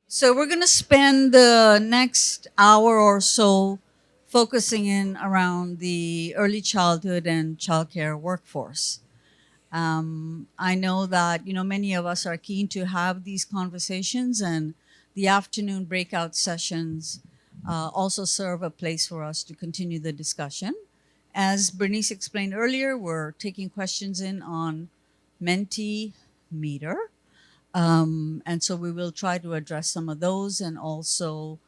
So we're going to spend the next hour or so focusing in around the early childhood and childcare workforce. I know that many of us are keen to have these conversations, and the afternoon breakout sessions also serve a place for us to continue the discussion. As Bernice explained earlier, we're taking questions in on Mentimeter. And so we will try to address some of those and also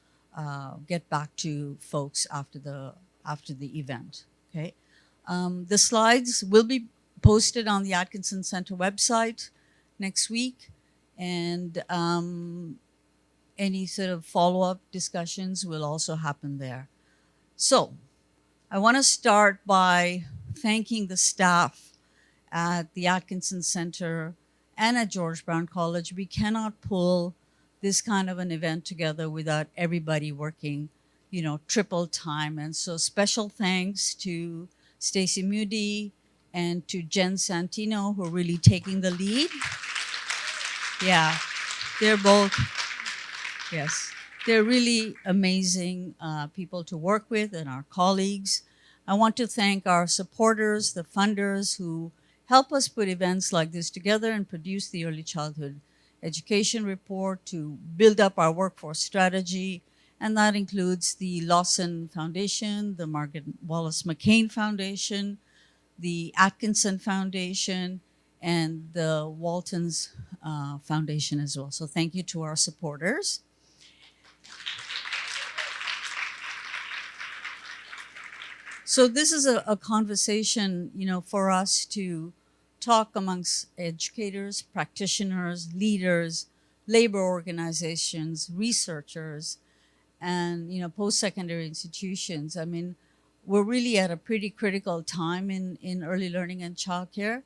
get back to folks after the event. Okay, the slides will be posted on the Atkinson Center website next week, and any sort of follow-up discussions will also happen there. So I want to start by thanking the staff at the Atkinson Center and at George Brown College. We cannot pull this kind of an event together without everybody working, triple time. And so special thanks to Stacy Moody and to Jen Santino, who are really taking the lead. Yeah, they're both, yes, they're really amazing people to work with and our colleagues. I want to thank our supporters, the funders who help us put events like this together and produce the early childhood education report to build up our workforce strategy. And that includes the Lawson Foundation, the Margaret Wallace McCain Foundation, the Atkinson Foundation, and the Walton's Foundation as well. So thank you to our supporters. So this is a conversation, for us to talk amongst educators, practitioners, leaders, labor organizations, researchers, and post-secondary institutions. I mean, we're really at a pretty critical time in early learning and childcare.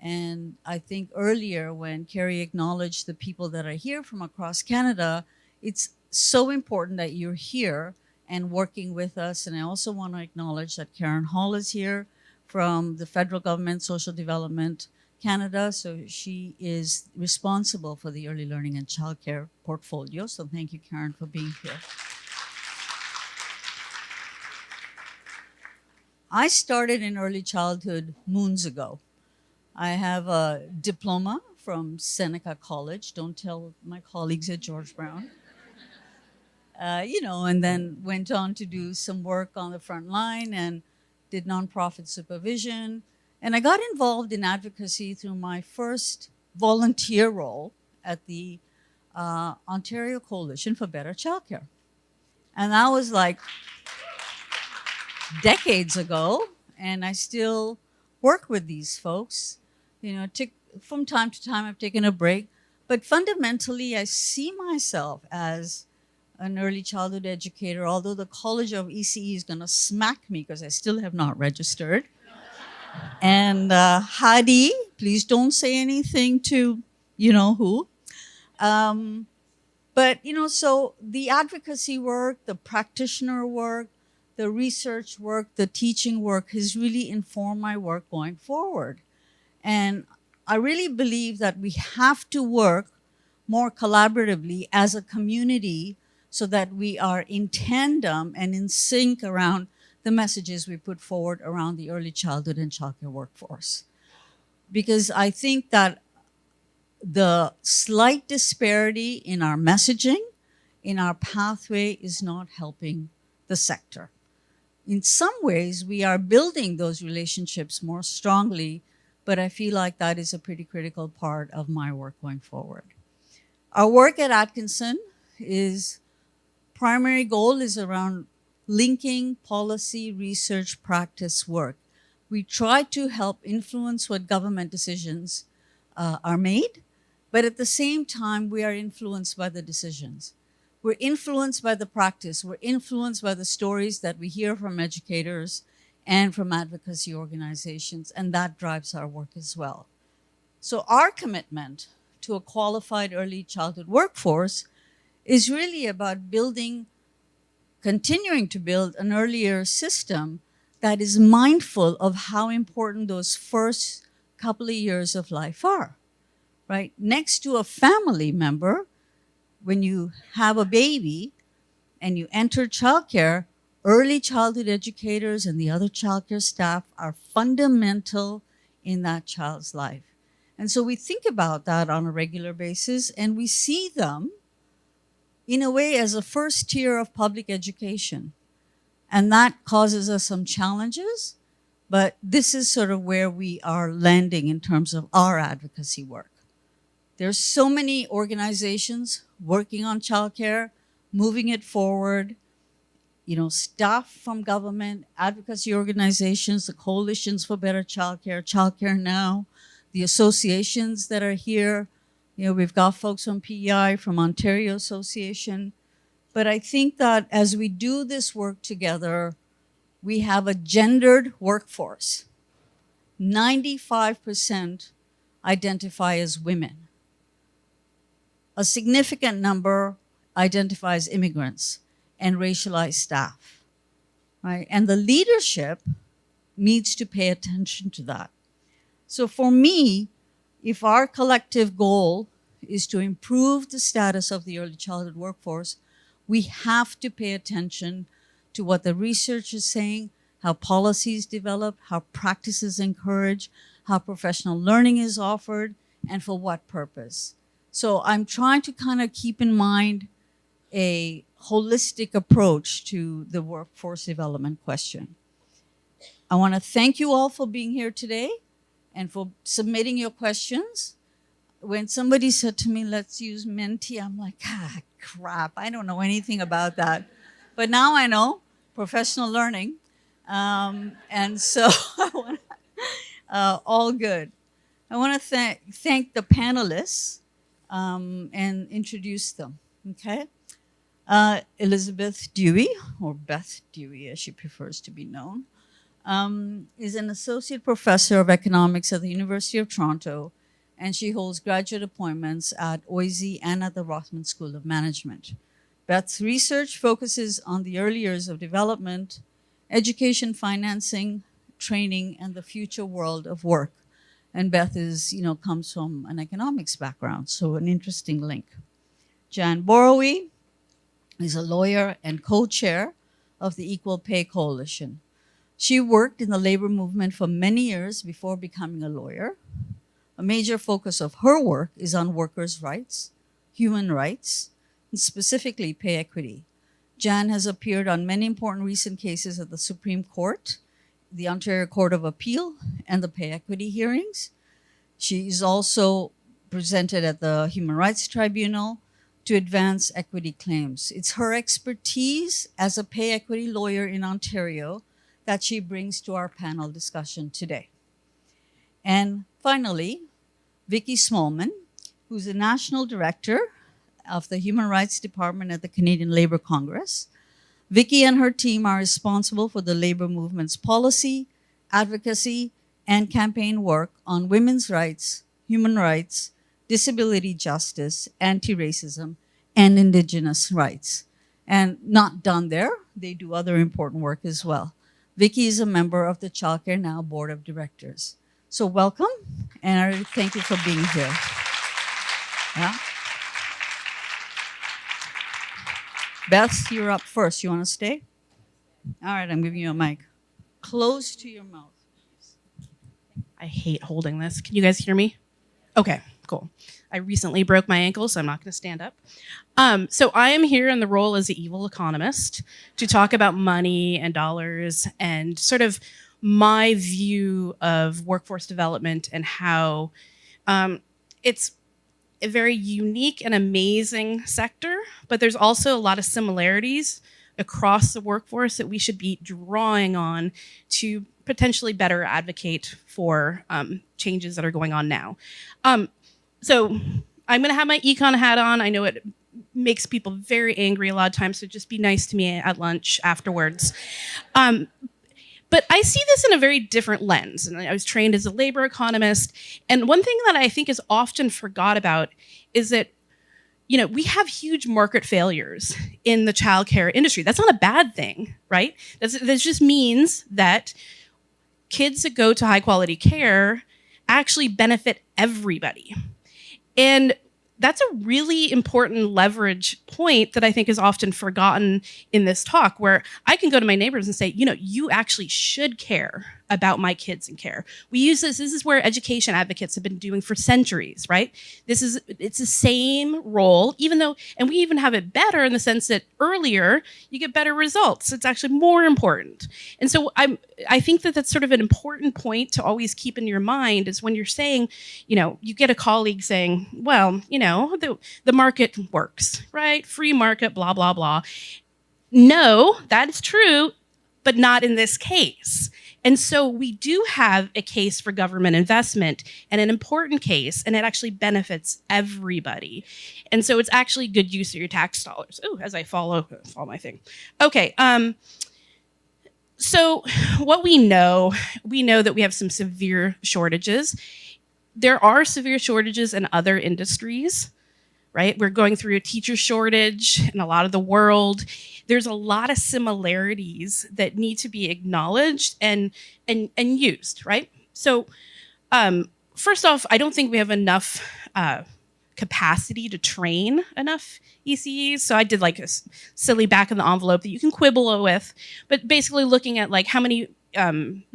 And I think earlier when Carrie acknowledged the people that are here from across Canada, it's so important that you're here and working with us. And I also want to acknowledge that Karen Hall is here from the federal government, Social Development Canada. So she is responsible for the early learning and childcare portfolio. So thank you, Karen, for being here. I started in early childhood moons ago. I have a diploma from Seneca College. Don't tell my colleagues at George Brown. And then went on to do some work on the front line and did nonprofit supervision. And I got involved in advocacy through my first volunteer role at the Ontario Coalition for Better Childcare. And that was like decades ago, and I still work with these folks. From time to time I've taken a break, but fundamentally I see myself as an early childhood educator, although the College of ECE is going to smack me because I still have not registered. And Hadi, please don't say anything to who. But so the advocacy work, the practitioner work, the research work, the teaching work has really informed my work going forward. And I really believe that we have to work more collaboratively as a community so that we are in tandem and in sync around the messages we put forward around the early childhood and childcare workforce. Because I think that the slight disparity in our messaging, in our pathway, is not helping the sector. In some ways, we are building those relationships more strongly, but I feel like that is a pretty critical part of my work going forward. Our work at Atkinson primary goal is around linking policy, research, practice work. We try to help influence what government decisions are made, but at the same time, we are influenced by the decisions. We're influenced by the practice. We're influenced by the stories that we hear from educators and from advocacy organizations, and that drives our work as well. So our commitment to a qualified early childhood workforce is really about continuing to build an earlier system that is mindful of how important those first couple of years of life are, right? Next to a family member, when you have a baby and you enter childcare, early childhood educators and the other childcare staff are fundamental in that child's life. And so we think about that on a regular basis, and we see them in a way as a first tier of public education. And that causes us some challenges, but this is sort of where we are landing in terms of our advocacy work. There's so many organizations working on childcare, moving it forward, staff from government, advocacy organizations, the coalitions for better childcare, Childcare Now, the associations that are here. We've got folks from PEI, from Ontario Association. But I think that as we do this work together, we have a gendered workforce. 95% identify as women. A significant number identify as immigrants and racialized staff, right? And the leadership needs to pay attention to that. So for me, if our collective goal is to improve the status of the early childhood workforce, we have to pay attention to what the research is saying, how policies develop, how practices encourage, how professional learning is offered, and for what purpose. So I'm trying to kind of keep in mind a holistic approach to the workforce development question. I want to thank you all for being here today and for submitting your questions. When somebody said to me, let's use Menti, I'm like, crap, I don't know anything about that. But now I know, professional learning. And so all good. I want to thank the panelists and introduce them, okay? Elizabeth Dhuey, or Beth Dhuey as she prefers to be known, is an associate professor of economics at the University of Toronto, and she holds graduate appointments at OISE and at the Rothman School of Management. Beth's research focuses on the early years of development, education financing, training, and the future world of work. And Beth comes from an economics background, so an interesting link. Jan Borowey is a lawyer and co-chair of the Equal Pay Coalition. She worked in the labor movement for many years before becoming a lawyer. A major focus of her work is on workers' rights, human rights, and specifically pay equity. Jan has appeared on many important recent cases at the Supreme Court, the Ontario Court of Appeal, and the pay equity hearings. She is also presented at the Human Rights Tribunal to advance equity claims. It's her expertise as a pay equity lawyer in Ontario that she brings to our panel discussion today. And finally, Vicky Smallman, who's the National Director of the Human Rights Department at the Canadian Labour Congress. Vicky and her team are responsible for the labor movement's policy, advocacy, and campaign work on women's rights, human rights, disability justice, anti-racism, and Indigenous rights. And not done there, they do other important work as well. Vicky is a member of the Childcare Now Board of Directors. So welcome, and I thank you for being here. Yeah. Beth, you're up first. You want to stay? All right, I'm giving you a mic. Close to your mouth. I hate holding this. Can you guys hear me? Okay, cool. I recently broke my ankle, so I'm not going to stand up. So I am here in the role as the evil economist to talk about money and dollars and sort of my view of workforce development and how it's a very unique and amazing sector, but there's also a lot of similarities across the workforce that we should be drawing on to potentially better advocate for changes that are going on now. So I'm gonna have my econ hat on. I know it makes people very angry a lot of times, so just be nice to me at lunch afterwards. But I see this in a very different lens. And I was trained as a labor economist. And one thing that I think is often forgot about is that, we have huge market failures in the childcare industry. That's not a bad thing, right? That just means that kids that go to high quality care actually benefit everybody. And that's a really important leverage point that I think is often forgotten in this talk, where I can go to my neighbors and say, you actually should care about my kids in care. We use this is where education advocates have been doing for centuries, right? It's the same role, even though, and we even have it better in the sense that earlier you get better results. It's actually more important. And so I think that that's sort of an important point to always keep in your mind, is when you're saying, you get a colleague saying, well, the market works, right? Free market, blah, blah, blah. No, that is true, but not in this case. And so we do have a case for government investment, and an important case, and it actually benefits everybody. And so it's actually good use of your tax dollars. Oh, as I follow my thing. Okay. So what we know that we have some severe shortages. There are severe shortages in other industries, right? We're going through a teacher shortage in a lot of the world. There's a lot of similarities that need to be acknowledged and used, right? So first off, I don't think we have enough capacity to train enough ECEs. So I did like a silly back of the envelope that you can quibble with, but basically looking at like how many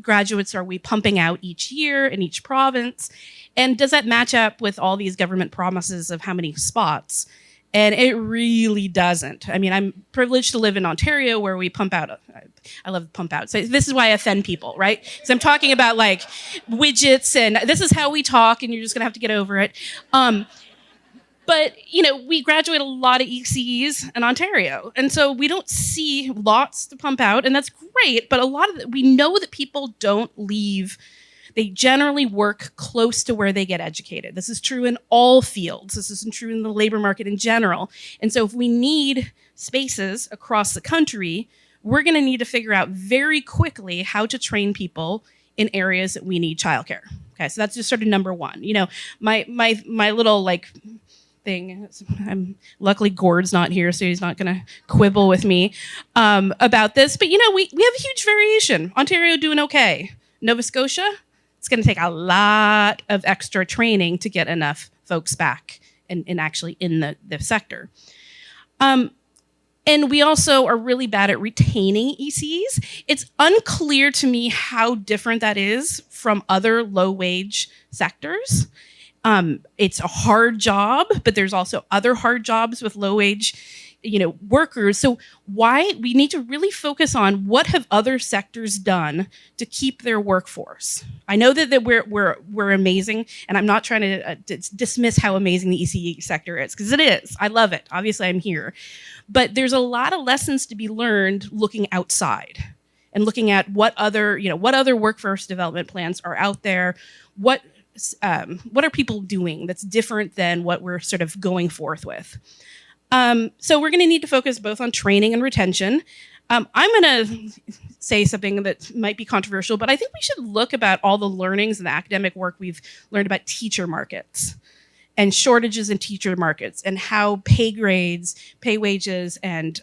graduates are we pumping out each year in each province, and does that match up with all these government promises of how many spots? And it really doesn't. I mean, I'm privileged to live in Ontario, where we pump out. I love pump out. So this is why I offend people, right? Because I'm talking about like widgets, and this is how we talk, and you're just gonna have to get over it. But we graduate a lot of ECEs in Ontario, and so we don't see lots to pump out, and that's great. But we know that people don't leave. They generally work close to where they get educated. This is true in all fields. This isn't true in the labor market in general. And so if we need spaces across the country, we're going to need to figure out very quickly how to train people in areas that we need childcare. Okay, so that's just sort of number one. My little like thing. Luckily Gord's not here, so he's not going to quibble with me about this. But we have a huge variation. Ontario doing okay. Nova Scotia, it's going to take a lot of extra training to get enough folks back and actually in the sector. And we also are really bad at retaining ECEs. It's unclear to me how different that is from other low-wage sectors. It's a hard job, but there's also other hard jobs with low-wage workers. So why we need to really focus on what have other sectors done to keep their workforce. I know that we're amazing, and I'm not trying to dismiss how amazing the ECE sector is, because it is. I love it. Obviously, I'm here, but there's a lot of lessons to be learned looking outside and looking at what other workforce development plans are out there. What are people doing that's different than what we're sort of going forth with? So we're going to need to focus both on training and retention. I'm going to say something that might be controversial, but I think we should look about all the learnings and the academic work we've learned about teacher markets and shortages in teacher markets, and how pay grades, pay wages, and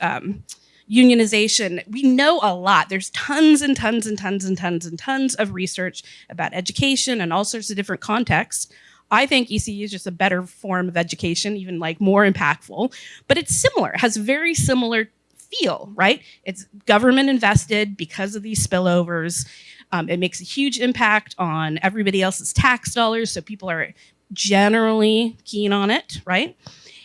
unionization. We know a lot. There's tons and tons and tons and tons and tons of research about education and all sorts of different contexts. I think ECE is just a better form of education, even like more impactful, but it's similar, it has very similar feel, right? It's government invested because of these spillovers. It makes a huge impact on everybody else's tax dollars, so people are generally keen on it, right?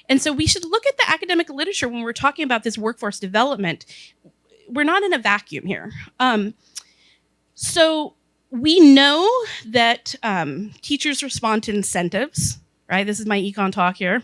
And so we should look at the academic literature when we're talking about this workforce development. We're not in a vacuum here. So we know that teachers respond to incentives, right? This is my econ talk here.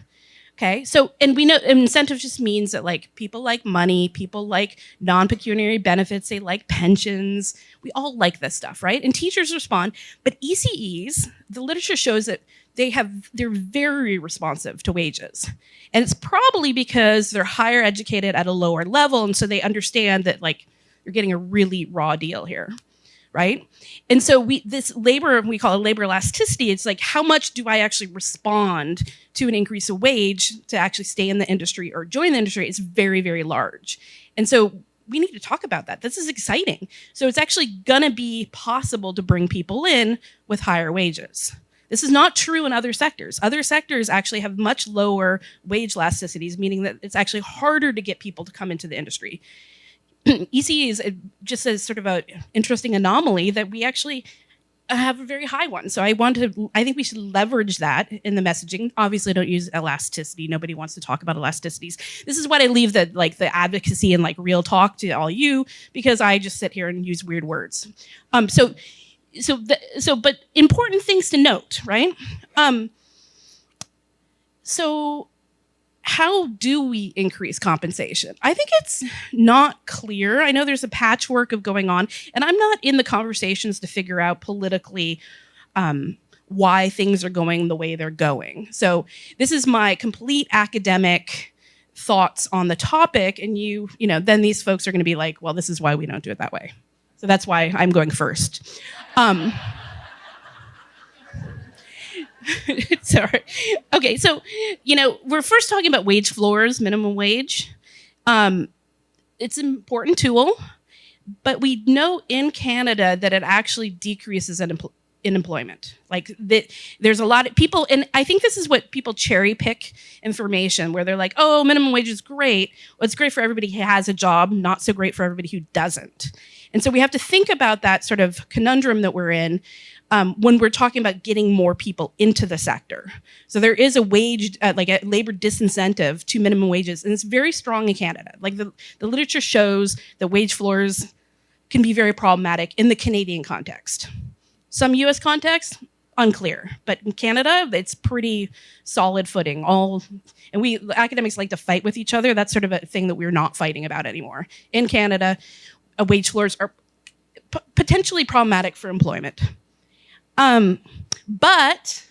Okay, so, and we know incentive just means that like people like money, people like non-pecuniary benefits, they like pensions. We all like this stuff, right? And teachers respond, but ECEs, the literature shows that they're very responsive to wages. And it's probably because they're higher educated at a lower level, and so they understand that like you're getting a really raw deal here, right? And so we call it labor elasticity. It's like, how much do I actually respond to an increase of wage to actually stay in the industry or join the industry? It's very, very large. And so we need to talk about that. This is exciting. So it's actually gonna be possible to bring people in with higher wages. This is not true in other sectors. Other sectors actually have much lower wage elasticities, meaning that it's actually harder to get people to come into the industry. ECE is just a sort of an interesting anomaly that we actually have a very high one. So I think we should leverage that in the messaging. Obviously, don't use elasticity. Nobody wants to talk about elasticities. This is what I leave the advocacy and real talk to all you, because I just sit here and use weird words. But important things to note, right? So how do we increase compensation? I think it's not clear. I know there's a patchwork of going on, and I'm not in the conversations to figure out politically why things are going the way they're going. So this is my complete academic thoughts on the topic, and then these folks are going to be like, well, this is why we don't do it that way. So that's why I'm going first. Sorry. Okay, so, we're first talking about wage floors, minimum wage. It's an important tool, but we know in Canada that it actually decreases in employment. There's a lot of people, and I think this is what people cherry pick information, where they're like, oh, minimum wage is great. Well, it's great for everybody who has a job, not so great for everybody who doesn't. And so we have to think about that sort of conundrum that we're in when we're talking about getting more people into the sector. So there is a wage, a labor disincentive to minimum wages, and it's very strong in Canada. The literature shows that wage floors can be very problematic in the Canadian context. Some US context, unclear, but in Canada, it's pretty solid footing. Academics like to fight with each other. That's sort of a thing that we're not fighting about anymore. In Canada, wage floors are potentially problematic for employment. But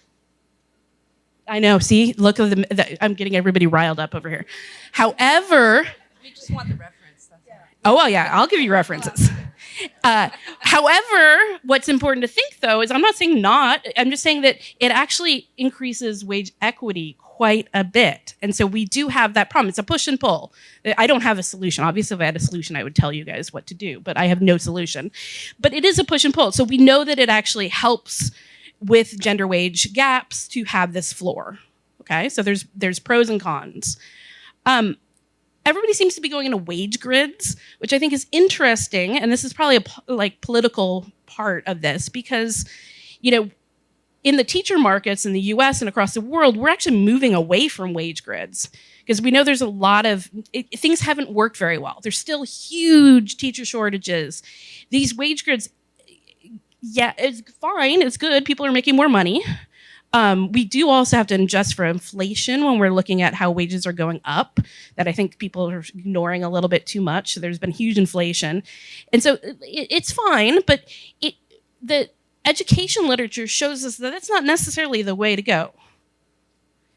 I know, see, look at I'm getting everybody riled up over here. However, we just want the reference. Oh, well, yeah, I'll give you references. However, what's important to think, though, is I'm not saying not. I'm just saying that it actually increases wage equity quite a bit. And so we do have that problem. It's a push and pull. I don't have a solution. Obviously, if I had a solution, I would tell you guys what to do, but I have no solution. But it is a push and pull. So we know that it actually helps with gender wage gaps to have this floor. Okay, so there's pros and cons. Everybody seems to be going into wage grids, which I think is interesting, and this is probably a political part of this, because in the teacher markets in the US and across the world, we're actually moving away from wage grids, because we know there's a lot of things haven't worked very well. There's still huge teacher shortages. These wage grids, yeah, it's fine, it's good, people are making more money. We do also have to adjust for inflation when we're looking at how wages are going up, that I think people are ignoring a little bit too much. So there's been huge inflation. And so it's fine, but the education literature shows us that that's not necessarily the way to go.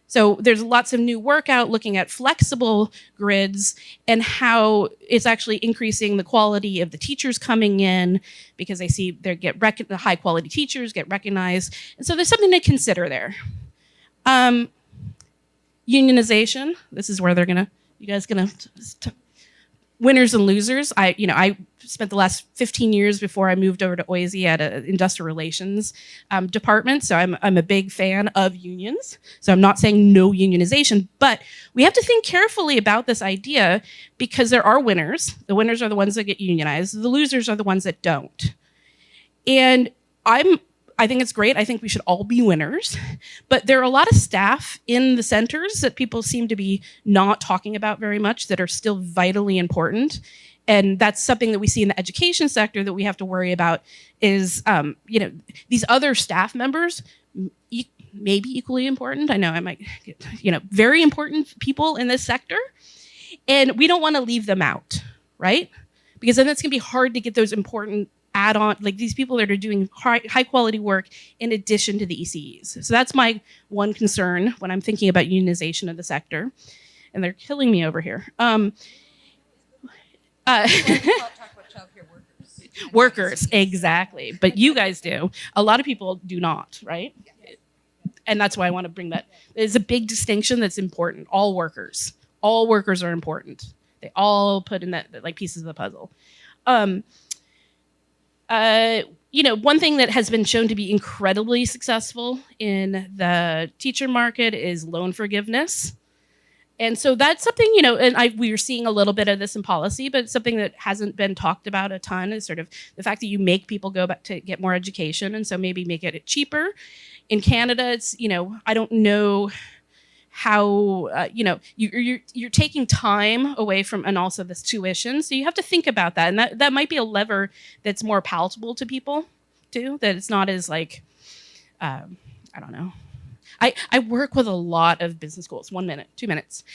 So there's lots of new work out looking at flexible grids and how it's actually increasing the quality of the teachers coming in, because they see the high quality teachers get recognized. And so there's something to consider there. Unionization, this is where you guys gonna winners and losers. I spent the last 15 years before I moved over to OISE at an industrial relations department. So I'm a big fan of unions. So I'm not saying no unionization, but we have to think carefully about this idea, because there are winners. The winners are the ones that get unionized. The losers are the ones that don't. And I think it's great. I think we should all be winners. But there are a lot of staff in the centers that people seem to be not talking about very much that are still vitally important. And that's something that we see in the education sector that we have to worry about is, these other staff members may be equally important. I know I might get, very important people in this sector. And we don't want to leave them out, right? Because then it's going to be hard to get those important add-on, these people that are doing high quality work in addition to the ECEs. So that's my one concern when I'm thinking about unionization of the sector. And they're killing me over here. Workers, exactly. But you guys do. A lot of people do not, right? And that's why I want to bring that. There's a big distinction that's important. All workers are important. They all put in that pieces of the puzzle. one thing that has been shown to be incredibly successful in the teacher market is loan forgiveness. And so that's something, and we are seeing a little bit of this in policy, but something that hasn't been talked about a ton is sort of the fact that you make people go back to get more education, and so maybe make it cheaper. In Canada, it's, I don't know how, you're taking time away from, and also this tuition. So you have to think about that. And that might be a lever that's more palatable to people too, that it's not as like, I don't know. I work with a lot of business schools. 1 minute, 2 minutes,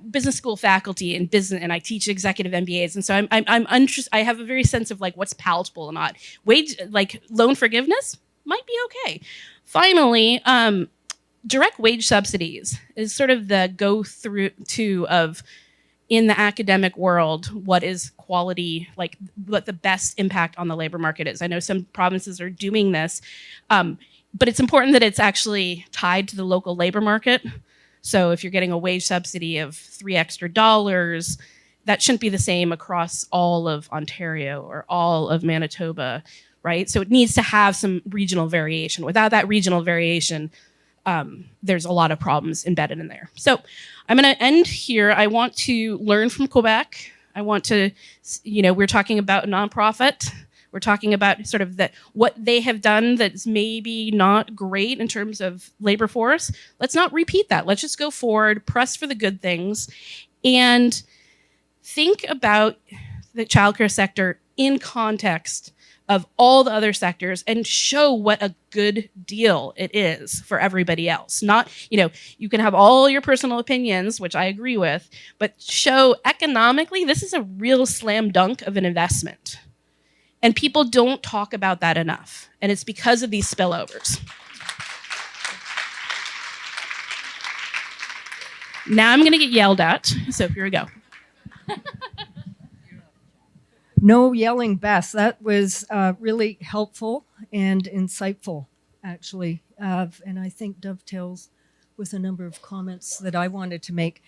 business school faculty in business, and I teach executive MBAs. And so I'm interested. I have a very sense of like what's palatable or not. Like loan forgiveness might be okay. Finally, direct wage subsidies is sort of the go through to of in the academic world what is quality, like what the best impact on the labor market is. I know some provinces are doing this. But it's important that it's actually tied to the local labor market. So if you're getting a wage subsidy of $3 extra, that shouldn't be the same across all of Ontario or all of Manitoba, right? So it needs to have some regional variation. Without that regional variation, there's a lot of problems embedded in there. So I'm gonna end here. I want to learn from Quebec. I want to, we're talking about a nonprofit. We're talking about sort of what they have done that's maybe not great in terms of labor force. Let's not repeat that. Let's just go forward, press for the good things, and think about the childcare sector in context of all the other sectors and show what a good deal it is for everybody else. Not, you can have all your personal opinions, which I agree with, but show economically this is a real slam dunk of an investment. And people don't talk about that enough. And it's because of these spillovers. Now I'm going to get yelled at. So here we go. No yelling, Beth. That was really helpful and insightful, actually. And I think dovetails with a number of comments that I wanted to make.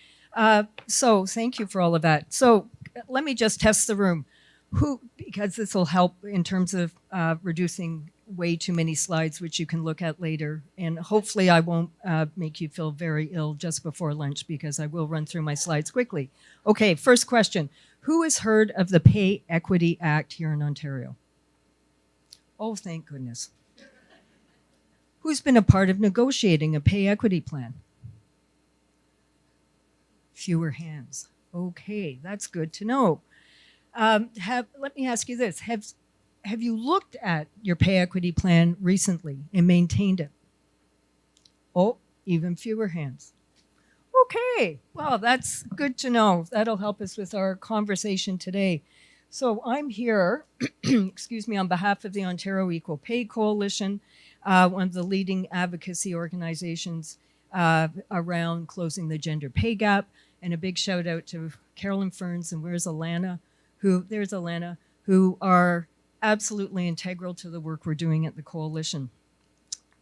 So thank you for all of that. So let me just test the room. Because this will help in terms of reducing way too many slides, which you can look at later. And hopefully I won't make you feel very ill just before lunch, because I will run through my slides quickly. Okay, first question. Who has heard of the Pay Equity Act here in Ontario? Oh, thank goodness. Who's been a part of negotiating a pay equity plan? Fewer hands. Okay, that's good to know. Let me ask you this. Have you looked at your pay equity plan recently and maintained it? Oh, even fewer hands. Okay, well, that's good to know. That'll help us with our conversation today. So I'm here, excuse me, on behalf of the Ontario Equal Pay Coalition, one of the leading advocacy organizations around closing the gender pay gap. And a big shout out to Carolyn Ferns and where's Alana? There's Alana, who are absolutely integral to the work we're doing at the coalition.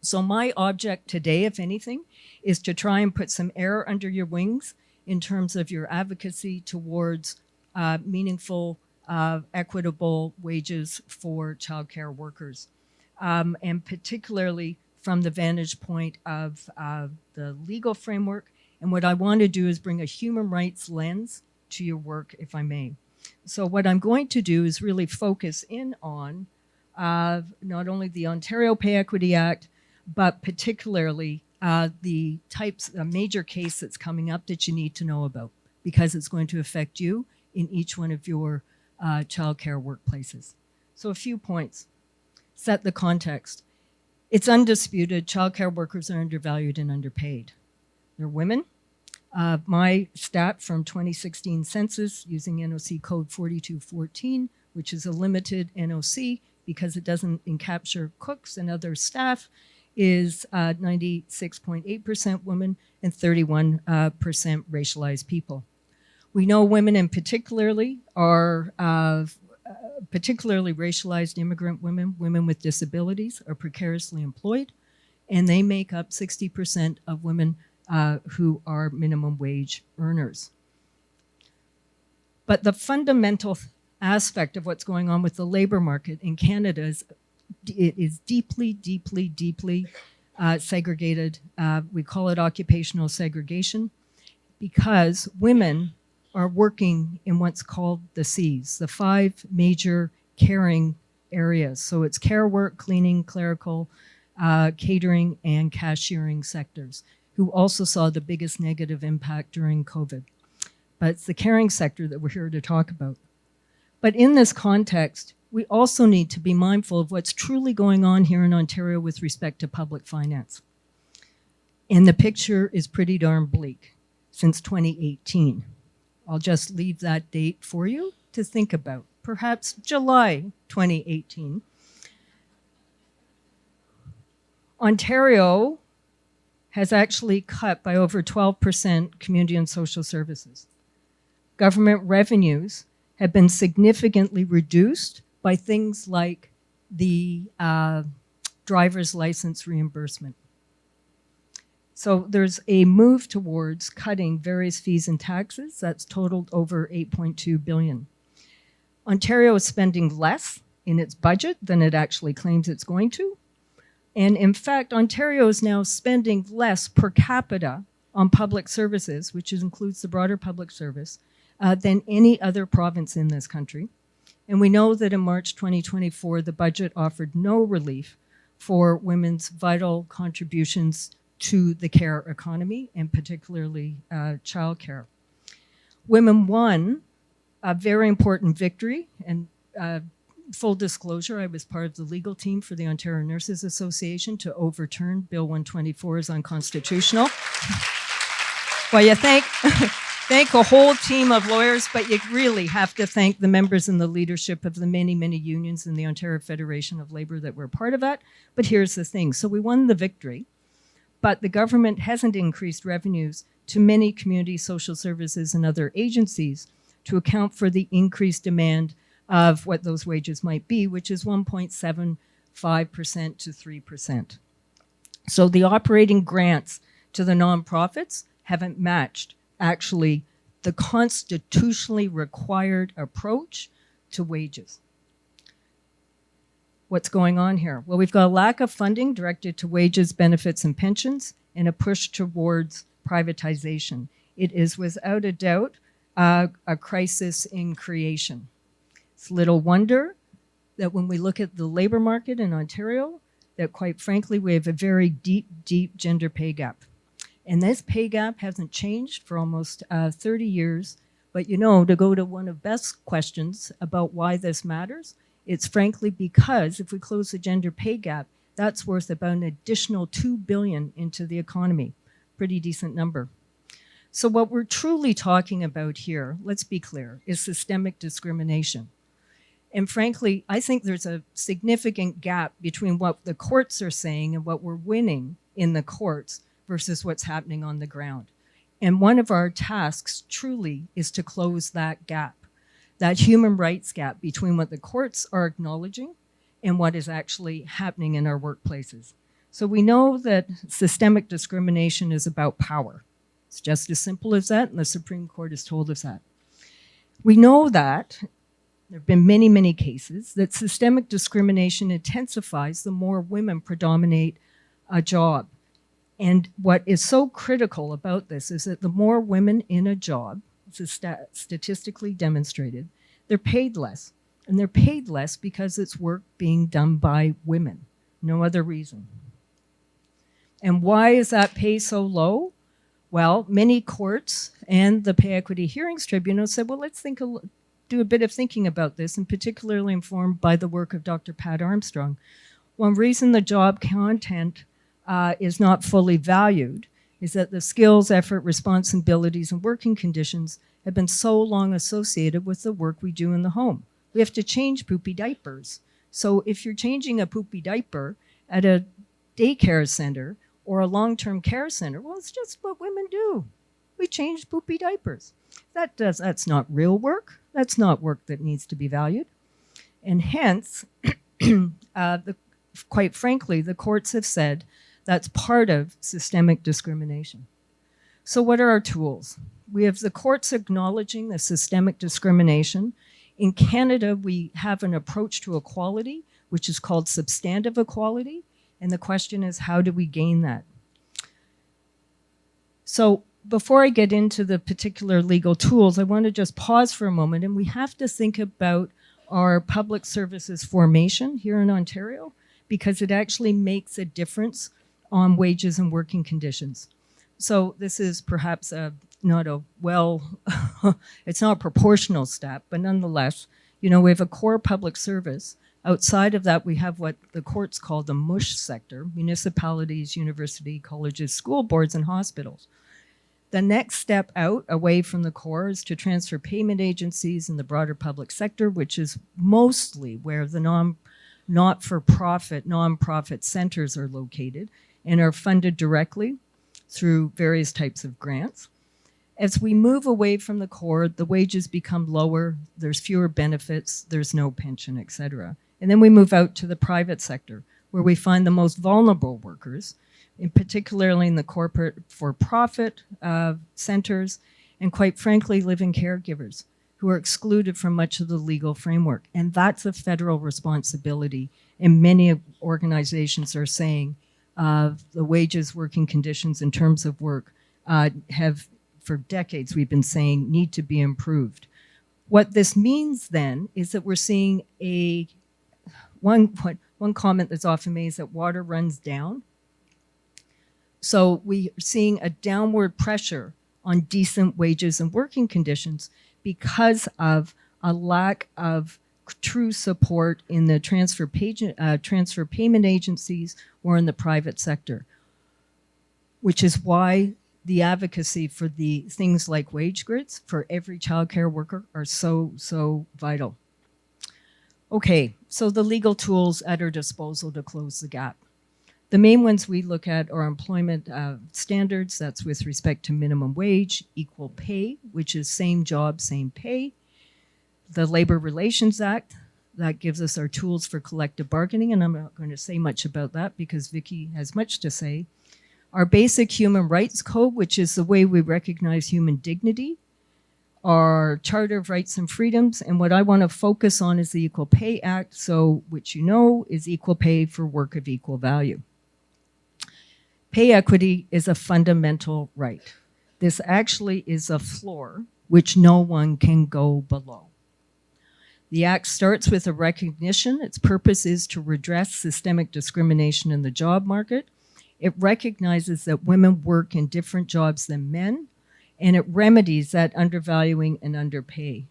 So my object today, if anything, is to try and put some air under your wings in terms of your advocacy towards meaningful, equitable wages for childcare workers. And particularly from the vantage point of the legal framework. And what I want to do is bring a human rights lens to your work, if I may. So what I'm going to do is really focus in on not only the Ontario Pay Equity Act, but particularly the a major case that's coming up that you need to know about, because it's going to affect you in each one of your childcare workplaces. So a few points. Set the context. It's undisputed childcare workers are undervalued and underpaid. They're women. My stat from 2016 census using NOC code 4214, which is a limited NOC because it doesn't encapture cooks and other staff, is 96.8% women and 31% racialized people. We know women in particularly are particularly racialized immigrant women, women with disabilities are precariously employed, and they make up 60% of women who are minimum wage earners. But the fundamental aspect of what's going on with the labor market in Canada is deeply, deeply, deeply segregated. We call it occupational segregation because women are working in what's called the Cs, the 5 major caring areas. So it's care work, cleaning, clerical, catering, and cashiering sectors, who also saw the biggest negative impact during COVID. But it's the caring sector that we're here to talk about. But in this context, we also need to be mindful of what's truly going on here in Ontario with respect to public finance. And the picture is pretty darn bleak since 2018. I'll just leave that date for you to think about. Perhaps July 2018. Ontario has actually cut by over 12% community and social services. Government revenues have been significantly reduced by things like the driver's license reimbursement. So there's a move towards cutting various fees and taxes that's totaled over $8.2 billion. Ontario is spending less in its budget than it actually claims it's going to. And in fact, Ontario is now spending less per capita on public services, which includes the broader public service, than any other province in this country. And we know that in March 2024, the budget offered no relief for women's vital contributions to the care economy, and particularly childcare. Women won a very important victory, and full disclosure, I was part of the legal team for the Ontario Nurses Association to overturn Bill 124 as unconstitutional. Well, you thank a whole team of lawyers, but you really have to thank the members and the leadership of the many, many unions in the Ontario Federation of Labour that were part of that. But here's the thing. So we won the victory, but the government hasn't increased revenues to many community social services and other agencies to account for the increased demand of what those wages might be, which is 1.75% to 3%. So the operating grants to the nonprofits haven't matched actually the constitutionally required approach to wages. What's going on here? Well, we've got a lack of funding directed to wages, benefits, and pensions, and a push towards privatization. It is without a doubt a crisis in creation. It's little wonder that when we look at the labor market in Ontario, that quite frankly, we have a very deep, deep gender pay gap. And this pay gap hasn't changed for almost 30 years. But you know, to go to one of Beth's questions about why this matters, it's frankly because if we close the gender pay gap, that's worth about an additional $2 billion into the economy. Pretty decent number. So what we're truly talking about here, let's be clear, is systemic discrimination. And frankly, I think there's a significant gap between what the courts are saying and what we're winning in the courts versus what's happening on the ground. And one of our tasks truly is to close that gap, that human rights gap between what the courts are acknowledging and what is actually happening in our workplaces. So we know that systemic discrimination is about power. It's just as simple as that, and the Supreme Court has told us that. We know that there have been many, many cases that systemic discrimination intensifies the more women predominate a job. And what is so critical about this is that the more women in a job, this is statistically demonstrated, they're paid less. And they're paid less because it's work being done by women, no other reason. And why is that pay so low? Well, many courts and the Pay Equity Hearings Tribunal said, well, let's do a bit of thinking about this, and particularly informed by the work of Dr. Pat Armstrong. One reason the job content is not fully valued is that the skills, effort, responsibilities, and working conditions have been so long associated with the work we do in the home. We have to change poopy diapers. So if you're changing a poopy diaper at a daycare center or a long-term care center, well, it's just what women do. We change poopy diapers. That's not real work. That's not work that needs to be valued. And hence, quite frankly, the courts have said that's part of systemic discrimination. So what are our tools? We have the courts acknowledging the systemic discrimination. In Canada, we have an approach to equality which is called substantive equality. And the question is, how do we gain that? So before I get into the particular legal tools, I want to just pause for a moment, and we have to think about our public services formation here in Ontario, because it actually makes a difference on wages and working conditions. So this is perhaps not a it's not a proportional stat, but nonetheless, we have a core public service. Outside of that, we have what the courts call the MUSH sector: municipalities, university, colleges, school boards, and hospitals. The next step out away from the core is to transfer payment agencies in the broader public sector, which is mostly where the not-for-profit, nonprofit centers are located and are funded directly through various types of grants. As we move away from the core, the wages become lower, there's fewer benefits, there's no pension, etc. And then we move out to the private sector, where we find the most vulnerable workers, particularly in the corporate for-profit centers, and quite frankly, living caregivers who are excluded from much of the legal framework. And that's a federal responsibility. And many organizations are saying the wages, working conditions in terms of work have, for decades, we've been saying need to be improved. What this means then is that we're seeing one comment that's often made is that water runs down. So we are seeing a downward pressure on decent wages and working conditions because of a lack of true support in the transfer payment agencies or in the private sector, which is why the advocacy for the things like wage grids for every childcare worker are so vital. Okay, so the legal tools at our disposal to close the gap. The main ones we look at are employment standards. That's with respect to minimum wage, equal pay, which is same job, same pay. The Labor Relations Act, that gives us our tools for collective bargaining, and I'm not going to say much about that because Vicky has much to say. Our basic human rights code, which is the way we recognize human dignity. Our Charter of Rights and Freedoms, and what I want to focus on is the Equal Pay Act, which is equal pay for work of equal value. Pay equity is a fundamental right. This actually is a floor which no one can go below. The Act starts with a recognition. Its purpose is to redress systemic discrimination in the job market. It recognizes that women work in different jobs than men, and it remedies that undervaluing and underpay.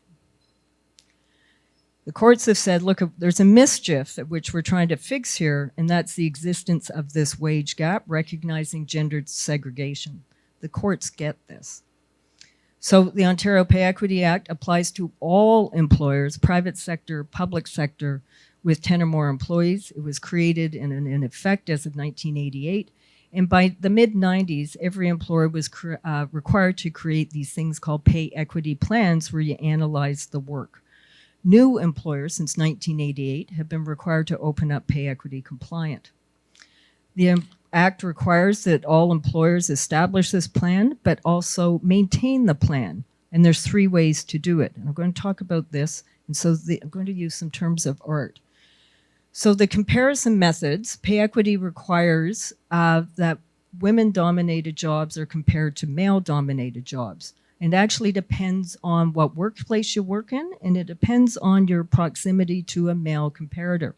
The courts have said, look, there's a mischief at which we're trying to fix here, and that's the existence of this wage gap, recognizing gendered segregation. The courts get this. So the Ontario Pay Equity Act applies to all employers, private sector, public sector, with 10 or more employees. It was created and in effect as of 1988. And by the mid-90s, every employer was required to create these things called pay equity plans where you analyze the work. New employers since 1988 have been required to open up pay equity compliant. The Act requires that all employers establish this plan, but also maintain the plan. And there's 3 ways to do it. And I'm going to talk about this. And so I'm going to use some terms of art. So the comparison methods, pay equity requires that women-dominated jobs are compared to male-dominated jobs. And actually depends on what workplace you work in, and it depends on your proximity to a male comparator.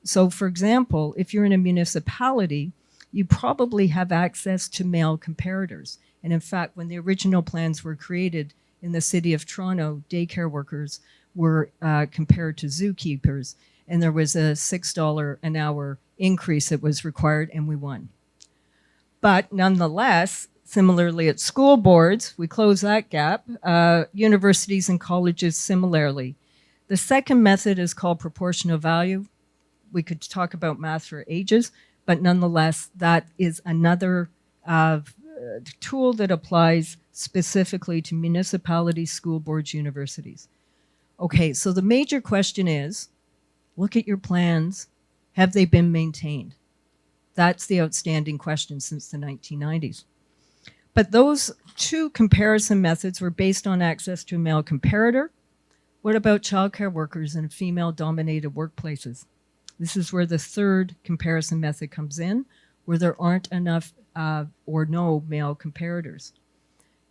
So for example, if you're in a municipality, you probably have access to male comparators. And in fact, when the original plans were created in the city of Toronto, daycare workers were compared to zookeepers, and there was a $6 an hour increase that was required, and we won. But nonetheless, similarly at school boards, we close that gap. Universities and colleges similarly. The second method is called proportional value. We could talk about math for ages, but nonetheless, that is another tool that applies specifically to municipalities, school boards, universities. Okay, so the major question is, look at your plans. Have they been maintained? That's the outstanding question since the 1990s. But those 2 comparison methods were based on access to a male comparator. What about childcare workers in female-dominated workplaces? This is where the third comparison method comes in, where there aren't enough or no male comparators.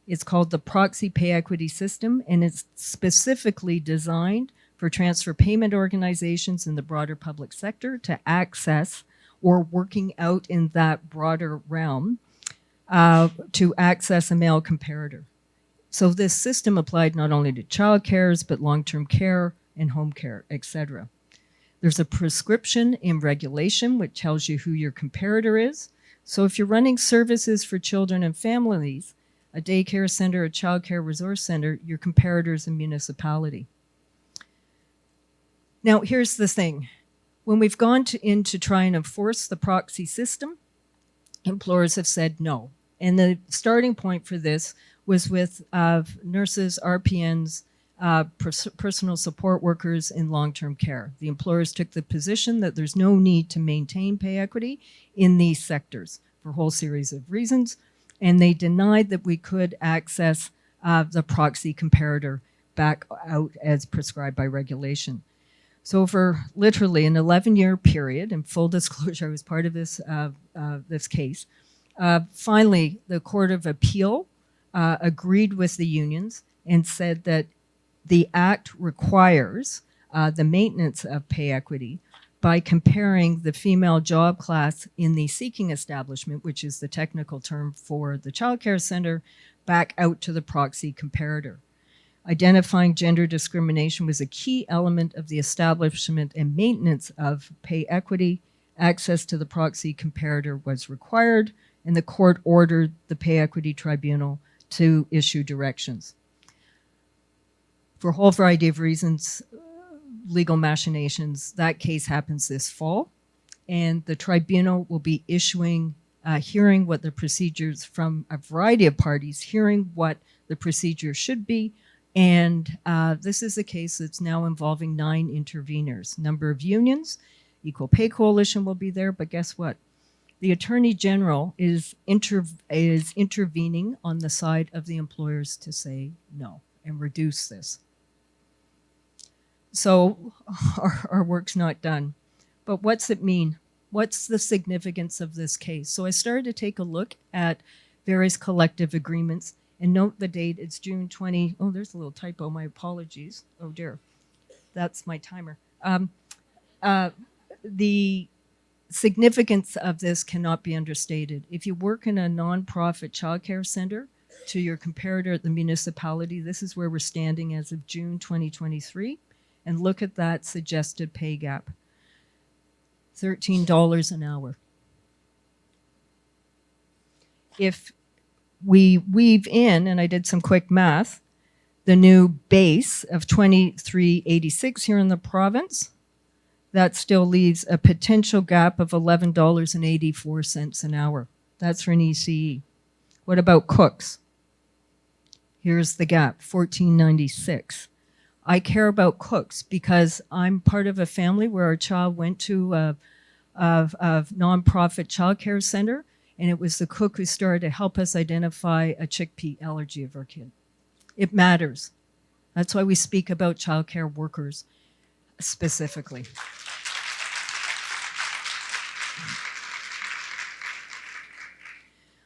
It's called the proxy pay equity system, and it's specifically designed for transfer payment organizations in the broader public sector to access, or working out in that broader realm, to access a male comparator. So this system applied not only to child cares, but long-term care and home care, etc. There's a prescription in regulation which tells you who your comparator is. So if you're running services for children and families, a daycare center, a child care resource center, your comparator is a municipality. Now, here's the thing. When we've gone in to try and enforce the proxy system, employers have said no. And the starting point for this was with nurses, RPNs, personal support workers in long-term care. The employers took the position that there's no need to maintain pay equity in these sectors for a whole series of reasons, and they denied that we could access the proxy comparator back out as prescribed by regulation. So for literally an 11-year period, and full disclosure, I was part of this, this case, finally the Court of Appeal agreed with the unions and said that the Act requires the maintenance of pay equity by comparing the female job class in the seeking establishment, which is the technical term for the child care center, back out to the proxy comparator. Identifying gender discrimination was a key element of the establishment and maintenance of pay equity. Access to the proxy comparator was required, and the court ordered the Pay Equity Tribunal to issue directions. For a whole variety of reasons, legal machinations, that case happens this fall, and the tribunal will be issuing, hearing what the procedures from a variety of parties, hearing what the procedure should be, and this is a case that's now involving 9 interveners. Number of unions, Equal Pay Coalition will be there, but guess what? The Attorney General is intervening on the side of the employers to say no and reduce this. So our work's not done. But what's it mean? What's the significance of this case? So I started to take a look at various collective agreements, and note the date, it's June 20. Oh, there's a little typo, my apologies. Oh dear, that's my timer. The significance of this cannot be understated. If you work in a nonprofit childcare center, to your comparator at the municipality, this is where we're standing as of June 2023. And look at that suggested pay gap, $13 an hour. If we weave in, and I did some quick math, the new base of $23.86 here in the province, that still leaves a potential gap of $11.84 an hour. That's for an ECE. What about cooks? Here's the gap, $14.96. I care about cooks because I'm part of a family where our child went to a nonprofit childcare center, and it was the cook who started to help us identify a chickpea allergy of our kid. It matters. That's why we speak about childcare workers specifically.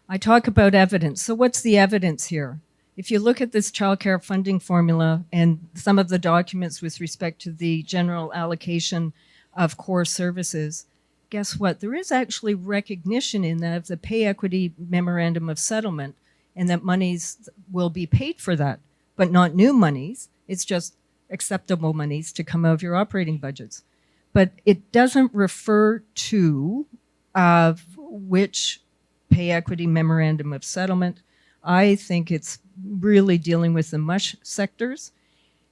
I talk about evidence. So what's the evidence here? If you look at this childcare funding formula and some of the documents with respect to the general allocation of core services, guess what? There is actually recognition in that of the pay equity memorandum of settlement, and that monies will be paid for that, but not new monies. It's just acceptable monies to come out of your operating budgets. But it doesn't refer to which pay equity memorandum of settlement. I think it's really dealing with the MUSH sectors.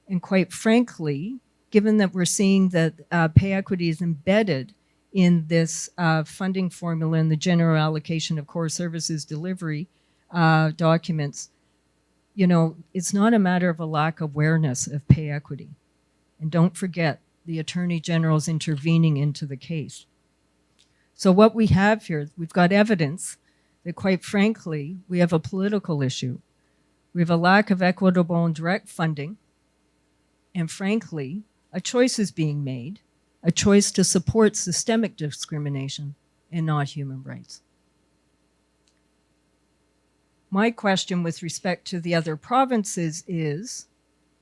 And quite frankly, given that we're seeing that pay equity is embedded in this funding formula and the general allocation of core services delivery documents, you know, it's not a matter of a lack of awareness of pay equity. And don't forget, the Attorney General's intervening into the case. So what we have here, we've got evidence that quite frankly, we have a political issue. We have a lack of equitable and direct funding. And frankly, a choice is being made a choice to support systemic discrimination and not human rights. My question with respect to the other provinces is,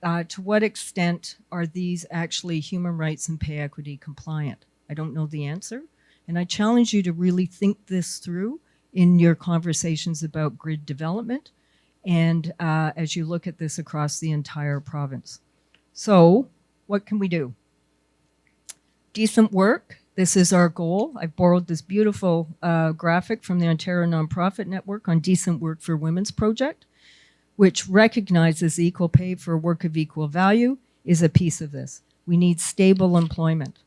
to what extent are these actually human rights and pay equity compliant? I don't know the answer, and I challenge you to really think this through in your conversations about grid development and as you look at this across the entire province. So, what can we do? Decent work. This is our goal. I borrowed this beautiful graphic from the Ontario Nonprofit Network on Decent Work for Women's project, which recognizes equal pay for work of equal value, is a piece of this. We need stable employment.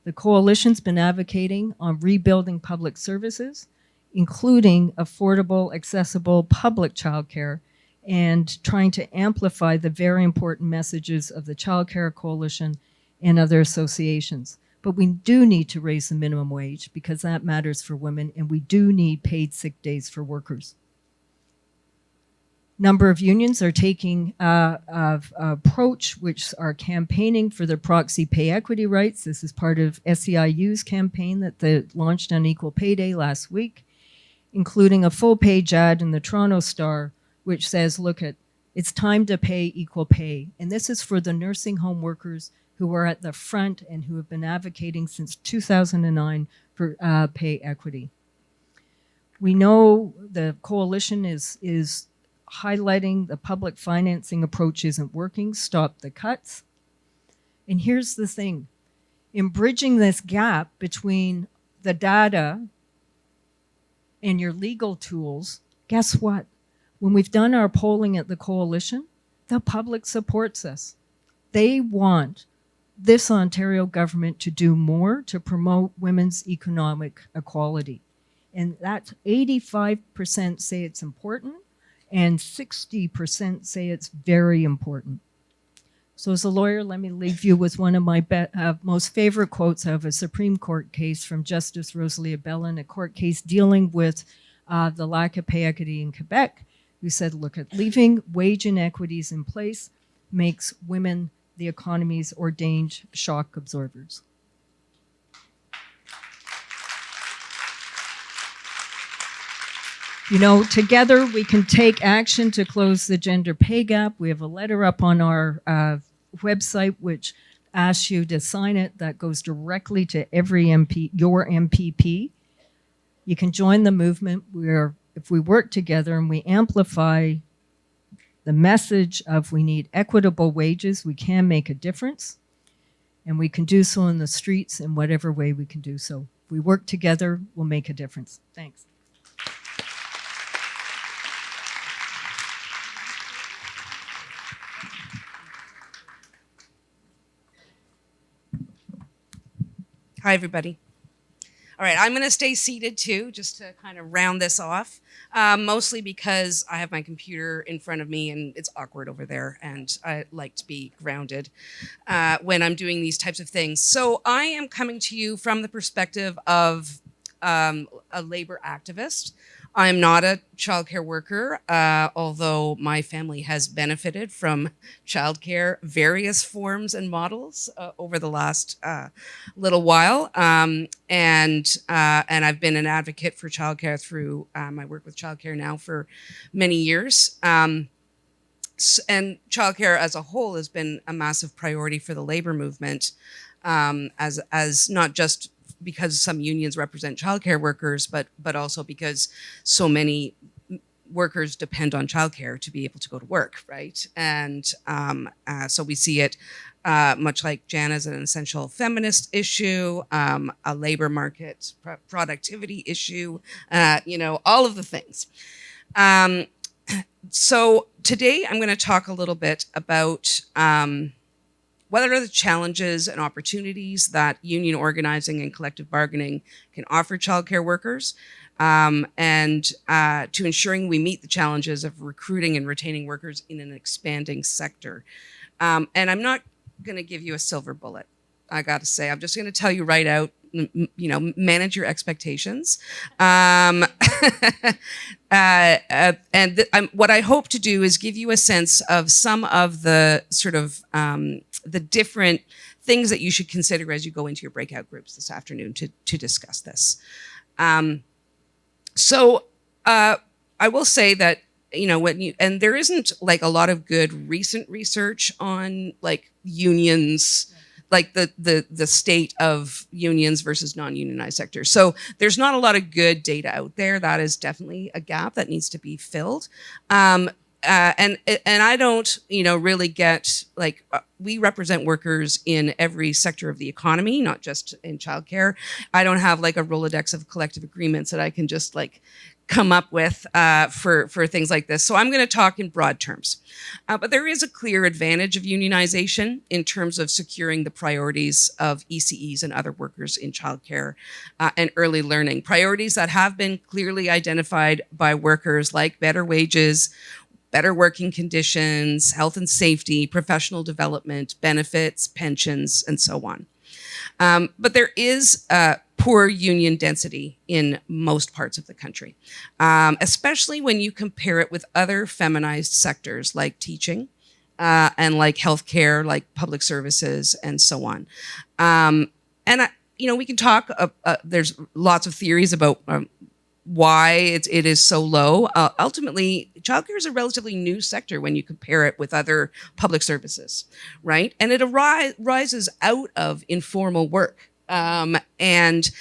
The coalition's been advocating on rebuilding public services, including affordable, accessible public childcare, and trying to amplify the very important messages of the Child Care Coalition and other associations. But we do need to raise the minimum wage because that matters for women, and we do need paid sick days for workers. Number of unions are taking an approach which are campaigning for their proxy pay equity rights. This is part of SEIU's campaign that they launched on Equal Pay Day last week, including a full-page ad in the Toronto Star, which says, look, it's time to pay equal pay. And this is for the nursing home workers who are at the front and who have been advocating since 2009 for pay equity. We know the coalition is highlighting the public financing approach isn't working, stop the cuts. And here's the thing, in bridging this gap between the data and your legal tools, guess what? When we've done our polling at the coalition, the public supports us. They want this Ontario government to do more to promote women's economic equality. And that's 85% say it's important, and 60% say it's very important. So as a lawyer, let me leave you with one of my most favorite quotes of a Supreme Court case from Justice Rosalie Abella, a court case dealing with the lack of pay equity in Quebec, who said, look, at leaving wage inequities in place makes women the economy's ordained shock absorbers. You know, together we can take action to close the gender pay gap. We have a letter up on our website which asks you to sign it. That goes directly to every MP, your MPP. You can join the movement where if we work together and we amplify the message of we need equitable wages, we can make a difference. And we can do so in the streets in whatever way we can do so. If we work together, we'll make a difference. Thanks. Hi, everybody. All right, I'm going to stay seated too, just to kind of round this off, mostly because I have my computer in front of me and it's awkward over there, and I like to be grounded when I'm doing these types of things. So I am coming to you from the perspective of a labor activist. I'm not a childcare worker, although my family has benefited from childcare, various forms and models over the last little while. And I've been an advocate for childcare through my work with childcare now for many years. And childcare as a whole has been a massive priority for the labor movement, as not just because some unions represent childcare workers, but also because so many workers depend on childcare to be able to go to work, right? And so we see it much like Jan as an essential feminist issue, a labor market productivity issue, you know, all of the things. So today I'm going to talk a little bit about what are the challenges and opportunities that union organizing and collective bargaining can offer childcare workers, and to ensuring we meet the challenges of recruiting and retaining workers in an expanding sector. And I'm not going to give you a silver bullet, I got to say. I'm just going to tell you right out, you know, manage your expectations. And what I hope to do is give you a sense of some of the sort of the different things that you should consider as you go into your breakout groups this afternoon to discuss this. I will say that, and there isn't like a lot of good recent research on like unions, like the state of unions versus non-unionized sectors. So there's not a lot of good data out there. That is definitely a gap that needs to be filled. And I don't, really get like, we represent workers in every sector of the economy, not just in childcare. I don't have like a Rolodex of collective agreements that I can just like come up with for things like this. So I'm going to talk in broad terms. But there is a clear advantage of unionization in terms of securing the priorities of ECEs and other workers in childcare and early learning. Priorities that have been clearly identified by workers, like better wages, better working conditions, health and safety, professional development, benefits, pensions, and so on. But there is poor union density in most parts of the country, especially when you compare it with other feminized sectors like teaching and like healthcare, like public services, and so on. We can talk, there's lots of theories about why it is so low. Ultimately, childcare is a relatively new sector when you compare it with other public services, right? And it arises out of informal work. And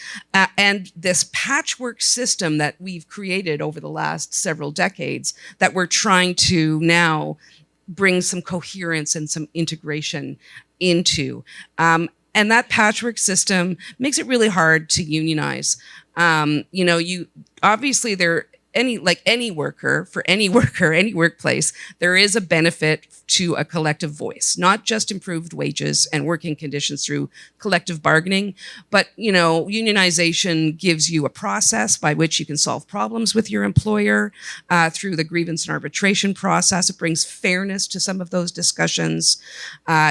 this patchwork system that we've created over the last several decades that we're trying to now bring some coherence and some integration into. And that patchwork system makes it really hard to unionize. You obviously any worker, any workplace, there is a benefit to a collective voice, not just improved wages and working conditions through collective bargaining, but, unionization gives you a process by which you can solve problems with your employer through the grievance and arbitration process. It brings fairness to some of those discussions.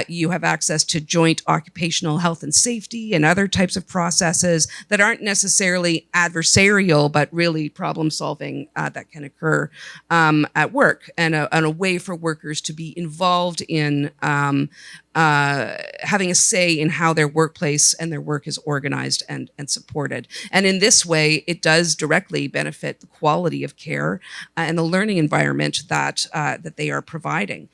You have access to joint occupational health and safety and other types of processes that aren't necessarily adversarial, but really problem solving that can occur at work, and a way for workers to be involved in having a say in how their workplace and their work is organized and supported. And in this way, it does directly benefit the quality of care and the learning environment that they are providing.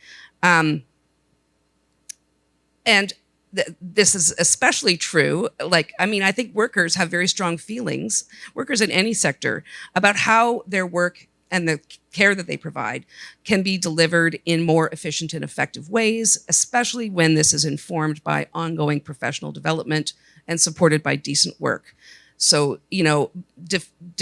This is especially true. I think workers have very strong feelings, workers in any sector, about how their work and the care that they provide can be delivered in more efficient and effective ways, especially when this is informed by ongoing professional development and supported by decent work. So, de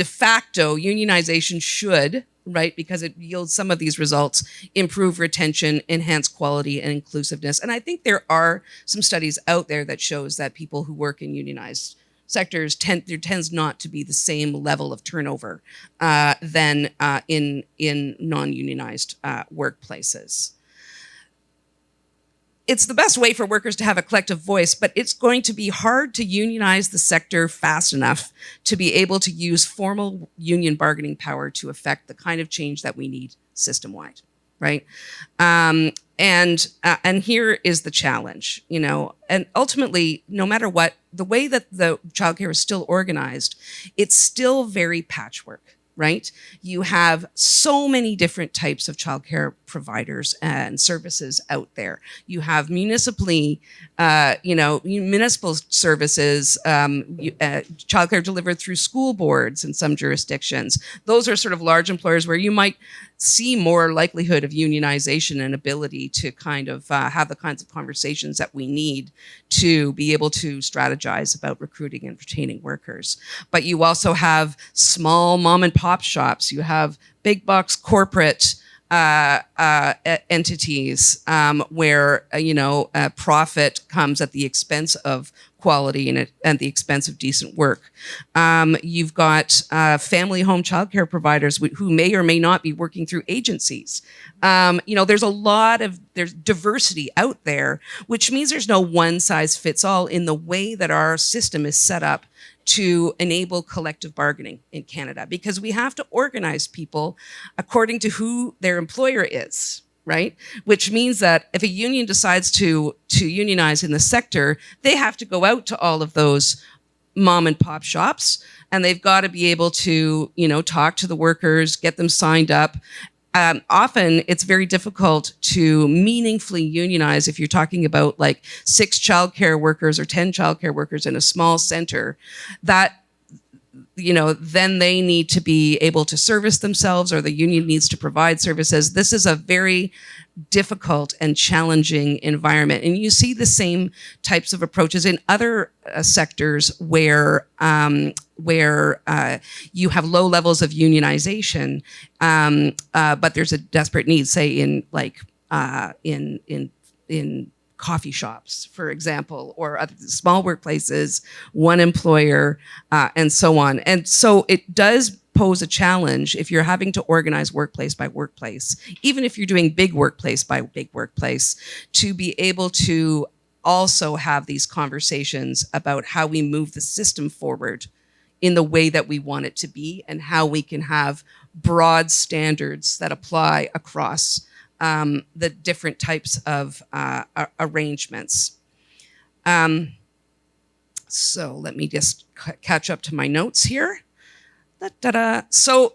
facto, unionization should, right, because it yields some of these results, improve retention, enhance quality and inclusiveness. And I think there are some studies out there that shows that people who work in unionized sectors there tends not to be the same level of turnover than in non-unionized workplaces. It's the best way for workers to have a collective voice, but it's going to be hard to unionize the sector fast enough to be able to use formal union bargaining power to affect the kind of change that we need system-wide, right? And here is the challenge, and ultimately, no matter what, the way that the childcare is still organized, it's still very patchwork, right? You have so many different types of childcare providers and services out there. You have municipal services, childcare delivered through school boards in some jurisdictions. Those are sort of large employers where you might see more likelihood of unionization and ability to kind of have the kinds of conversations that we need to be able to strategize about recruiting and retaining workers. But you also have small mom and pop shops. You have big box corporate entities where profit comes at the expense of quality and at the expense of decent work. You've got family home childcare providers who may or may not be working through agencies. There's diversity out there, which means there's no one size fits all in the way that our system is set up to enable collective bargaining in Canada, because we have to organize people according to who their employer is, right? Which means that if a union decides to unionize in the sector, they have to go out to all of those mom and pop shops, and they've got to be able to, talk to the workers, get them signed up. Often it's very difficult to meaningfully unionize if you're talking about like 6 childcare workers or 10 childcare workers in a small center. That, then they need to be able to service themselves, or the union needs to provide services. This is a very difficult and challenging environment. And you see the same types of approaches in other sectors where you have low levels of unionization, but there's a desperate need, say in coffee shops, for example, or other small workplaces, one employer, and so on. And so it does pose a challenge if you're having to organize workplace by workplace, even if you're doing big workplace by big workplace, to be able to also have these conversations about how we move the system forward in the way that we want it to be, and how we can have broad standards that apply across the different types of arrangements. So let me just catch up to my notes here. So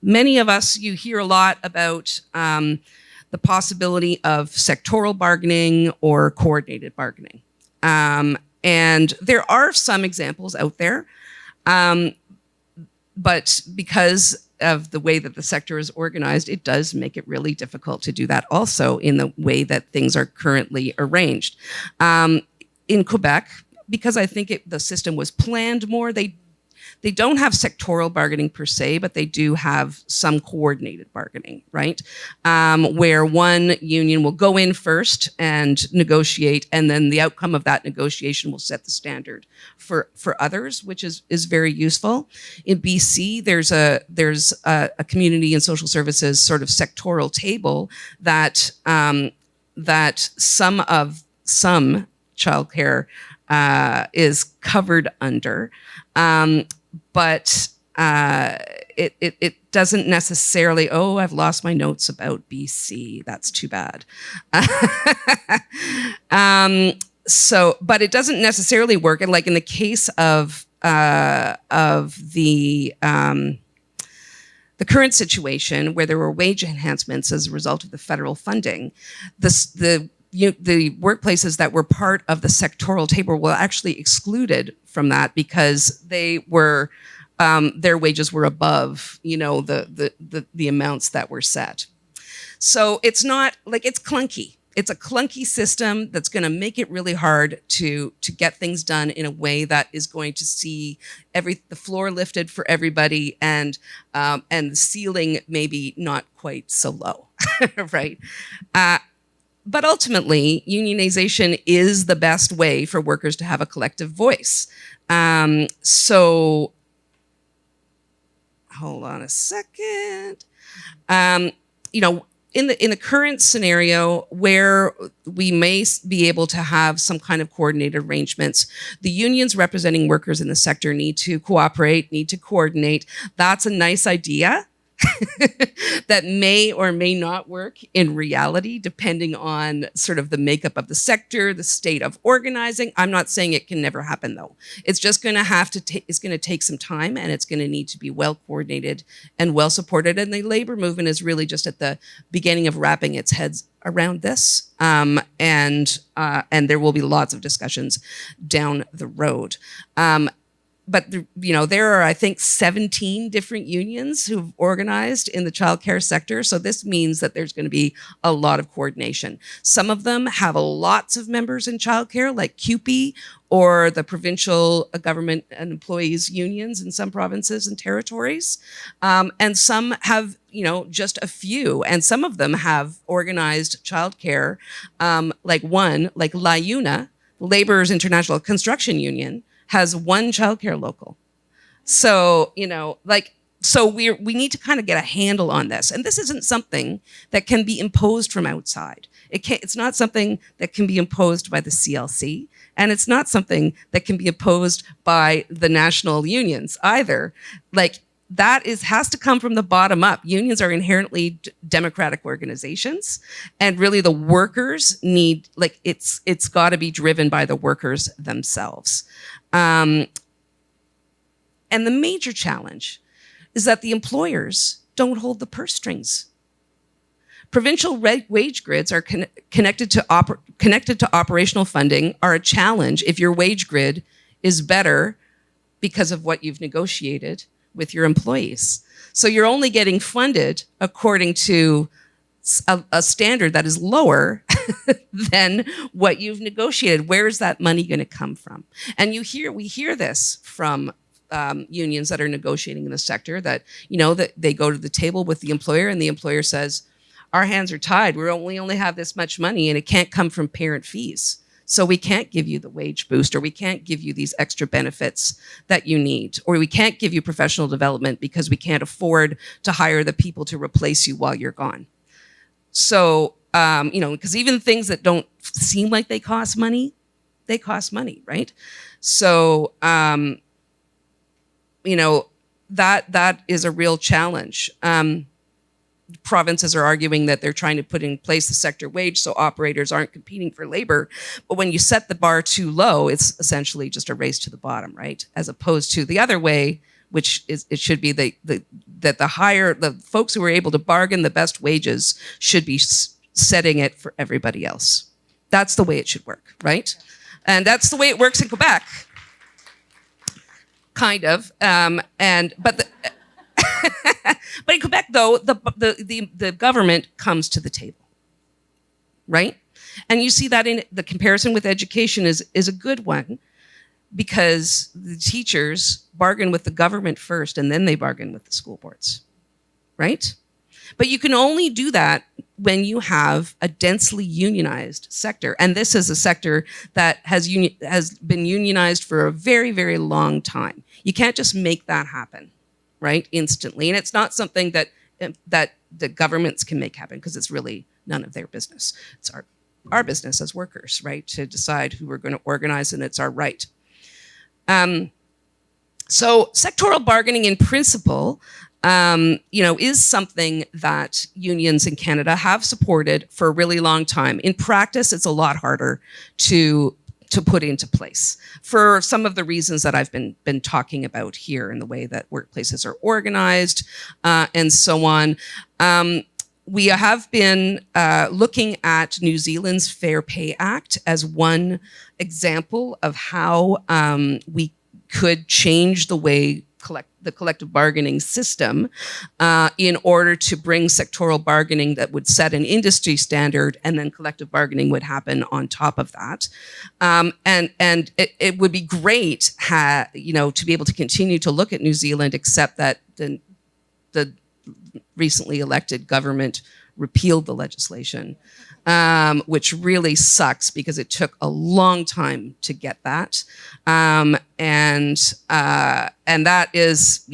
many of us, you hear a lot about the possibility of sectoral bargaining or coordinated bargaining. And there are some examples out there, but because of the way that the sector is organized, it does make it really difficult to do that also in the way that things are currently arranged. In Quebec, because I think the system was planned more, they don't have sectoral bargaining per se, but they do have some coordinated bargaining, right? Where one union will go in first and negotiate, and then the outcome of that negotiation will set the standard for others, which is very useful. In BC, there's a community and social services sort of sectoral table that some childcare is covered under. But it doesn't necessarily, I've lost my notes about BC. That's too bad. But it doesn't necessarily work. And like in the case of the current situation where there were wage enhancements as a result of the federal funding, the workplaces that were part of the sectoral table were actually excluded from that because they were their wages were above the amounts that were set. So it's not like it's clunky. It's a clunky system that's going to make it really hard to get things done in a way that is going to see the floor lifted for everybody and the ceiling maybe not quite so low, right? But ultimately, unionization is the best way for workers to have a collective voice. So, hold on a second. In the current scenario where we may be able to have some kind of coordinated arrangements, the unions representing workers in the sector need to cooperate, need to coordinate. That's a nice idea. That may or may not work in reality, depending on sort of the makeup of the sector, the state of organizing. I'm not saying it can never happen, though. It's just going to it's going to take some time, and it's going to need to be well coordinated and well supported. And the labor movement is really just at the beginning of wrapping its heads around this, and there will be lots of discussions down the road. But there are, I think, 17 different unions who've organized in the childcare sector. So this means that there's going to be a lot of coordination. Some of them have lots of members in childcare, like CUPE or the provincial government and employees unions in some provinces and territories. And some have, just a few. And some of them have organized childcare, like LIUNA, Laborers International Construction Union, has one childcare local. So, so we need to kind of get a handle on this. And this isn't something that can be imposed from outside. It's not something that can be imposed by the CLC, and it's not something that can be imposed by the national unions either. has to come from the bottom up. Unions are inherently democratic organizations, and really the workers need, like, it's got to be driven by the workers themselves. And the major challenge is that the employers don't hold the purse strings. Provincial wage grids are connected to operational funding are a challenge if your wage grid is better because of what you've negotiated with your employees. So you're only getting funded according to a standard that is lower than what you've negotiated. Where is that money going to come from? And we hear this from unions that are negotiating in the sector, that, that they go to the table with the employer and the employer says, our hands are tied. We only have this much money and it can't come from parent fees. So we can't give you the wage boost, or we can't give you these extra benefits that you need, or we can't give you professional development because we can't afford to hire the people to replace you while you're gone. So, because even things that don't seem like they cost money, right? So, that is a real challenge. Provinces are arguing that they're trying to put in place the sector wage so operators aren't competing for labor. But when you set the bar too low, it's essentially just a race to the bottom, right? As opposed to the other way, which is, it should be the folks who are able to bargain the best wages should be setting it for everybody else. That's the way it should work, right? And that's the way it works in Quebec. Kind of. But in Quebec, though, the government comes to the table, right? And you see that in the comparison with education is a good one, because the teachers bargain with the government first and then they bargain with the school boards, right? But you can only do that when you have a densely unionized sector. And this is a sector that has been unionized for a very, very long time. You can't just make that happen, right, instantly. And it's not something that the governments can make happen, because it's really none of their business. It's our business as workers, right, to decide who we're going to organize, and it's our right. So sectoral bargaining in principle, is something that unions in Canada have supported for a really long time. In practice, it's a lot harder to put into place for some of the reasons that I've been talking about here, in the way that workplaces are organized, and so on. We have been looking at New Zealand's Fair Pay Act as one example of how we could change the way the collective bargaining system in order to bring sectoral bargaining that would set an industry standard, and then collective bargaining would happen on top of that. And it would be great, to be able to continue to look at New Zealand, except that the recently elected government repealed the legislation, which really sucks, because it took a long time to get that. And that is,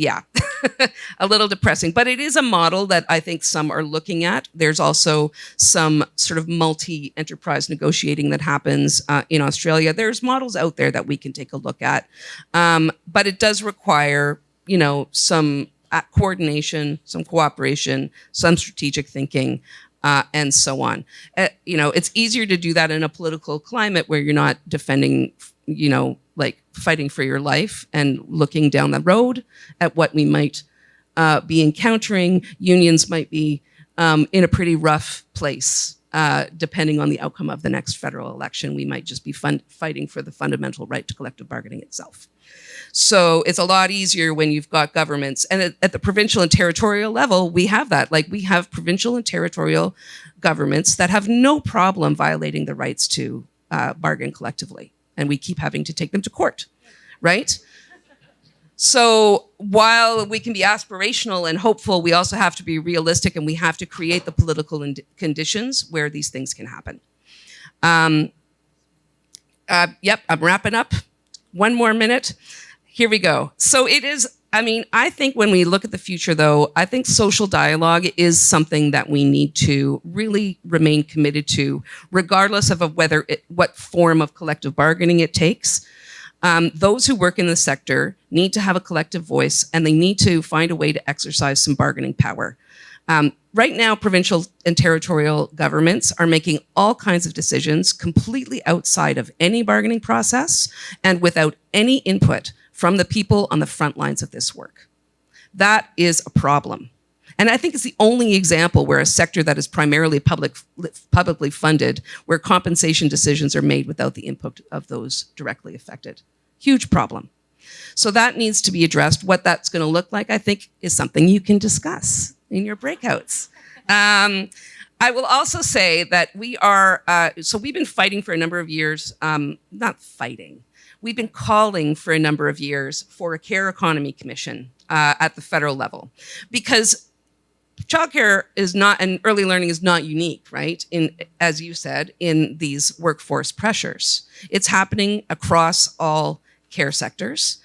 a little depressing. But it is a model that I think some are looking at. There's also some sort of multi-enterprise negotiating that happens in Australia. There's models out there that we can take a look at. But it does require, some coordination, some cooperation, some strategic thinking, and so on. It's easier to do that in a political climate where you're not defending, like fighting for your life and looking down the road at what we might be encountering. Unions might be in a pretty rough place, depending on the outcome of the next federal election. We might just be fighting for the fundamental right to collective bargaining itself. So it's a lot easier when you've got governments. And at the provincial and territorial level, we have that. Like, we have provincial and territorial governments that have no problem violating the rights to bargain collectively. And we keep having to take them to court, right? So while we can be aspirational and hopeful, we also have to be realistic, and we have to create the political conditions where these things can happen. Yep, I'm wrapping up. One more minute. Here we go. So it is, I think when we look at the future, though, I think social dialogue is something that we need to really remain committed to, regardless of what form of collective bargaining it takes. Those who work in the sector need to have a collective voice, and they need to find a way to exercise some bargaining power. Right now, provincial and territorial governments are making all kinds of decisions completely outside of any bargaining process and without any input from the people on the front lines of this work. That is a problem. And I think it's the only example where a sector that is primarily publicly funded, where compensation decisions are made without the input of those directly affected. Huge problem. So that needs to be addressed. What that's going to look like, I think, is something you can discuss in your breakouts. I will also say that we are, so we've been fighting for a number of years, not fighting, we've been calling for a number of years for a care economy commission at the federal level, because childcare is not, and early learning is not unique, right? In, as you said, in these workforce pressures. It's happening across all care sectors.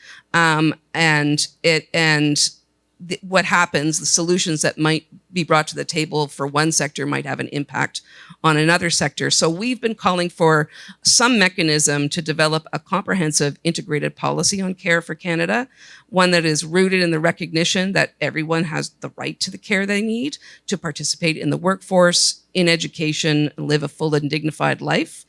What happens, the solutions that might be brought to the table for one sector might have an impact on another sector. So we've been calling for some mechanism to develop a comprehensive integrated policy on care for Canada, one that is rooted in the recognition that everyone has the right to the care they need, to participate in the workforce, in education, live a full and dignified life,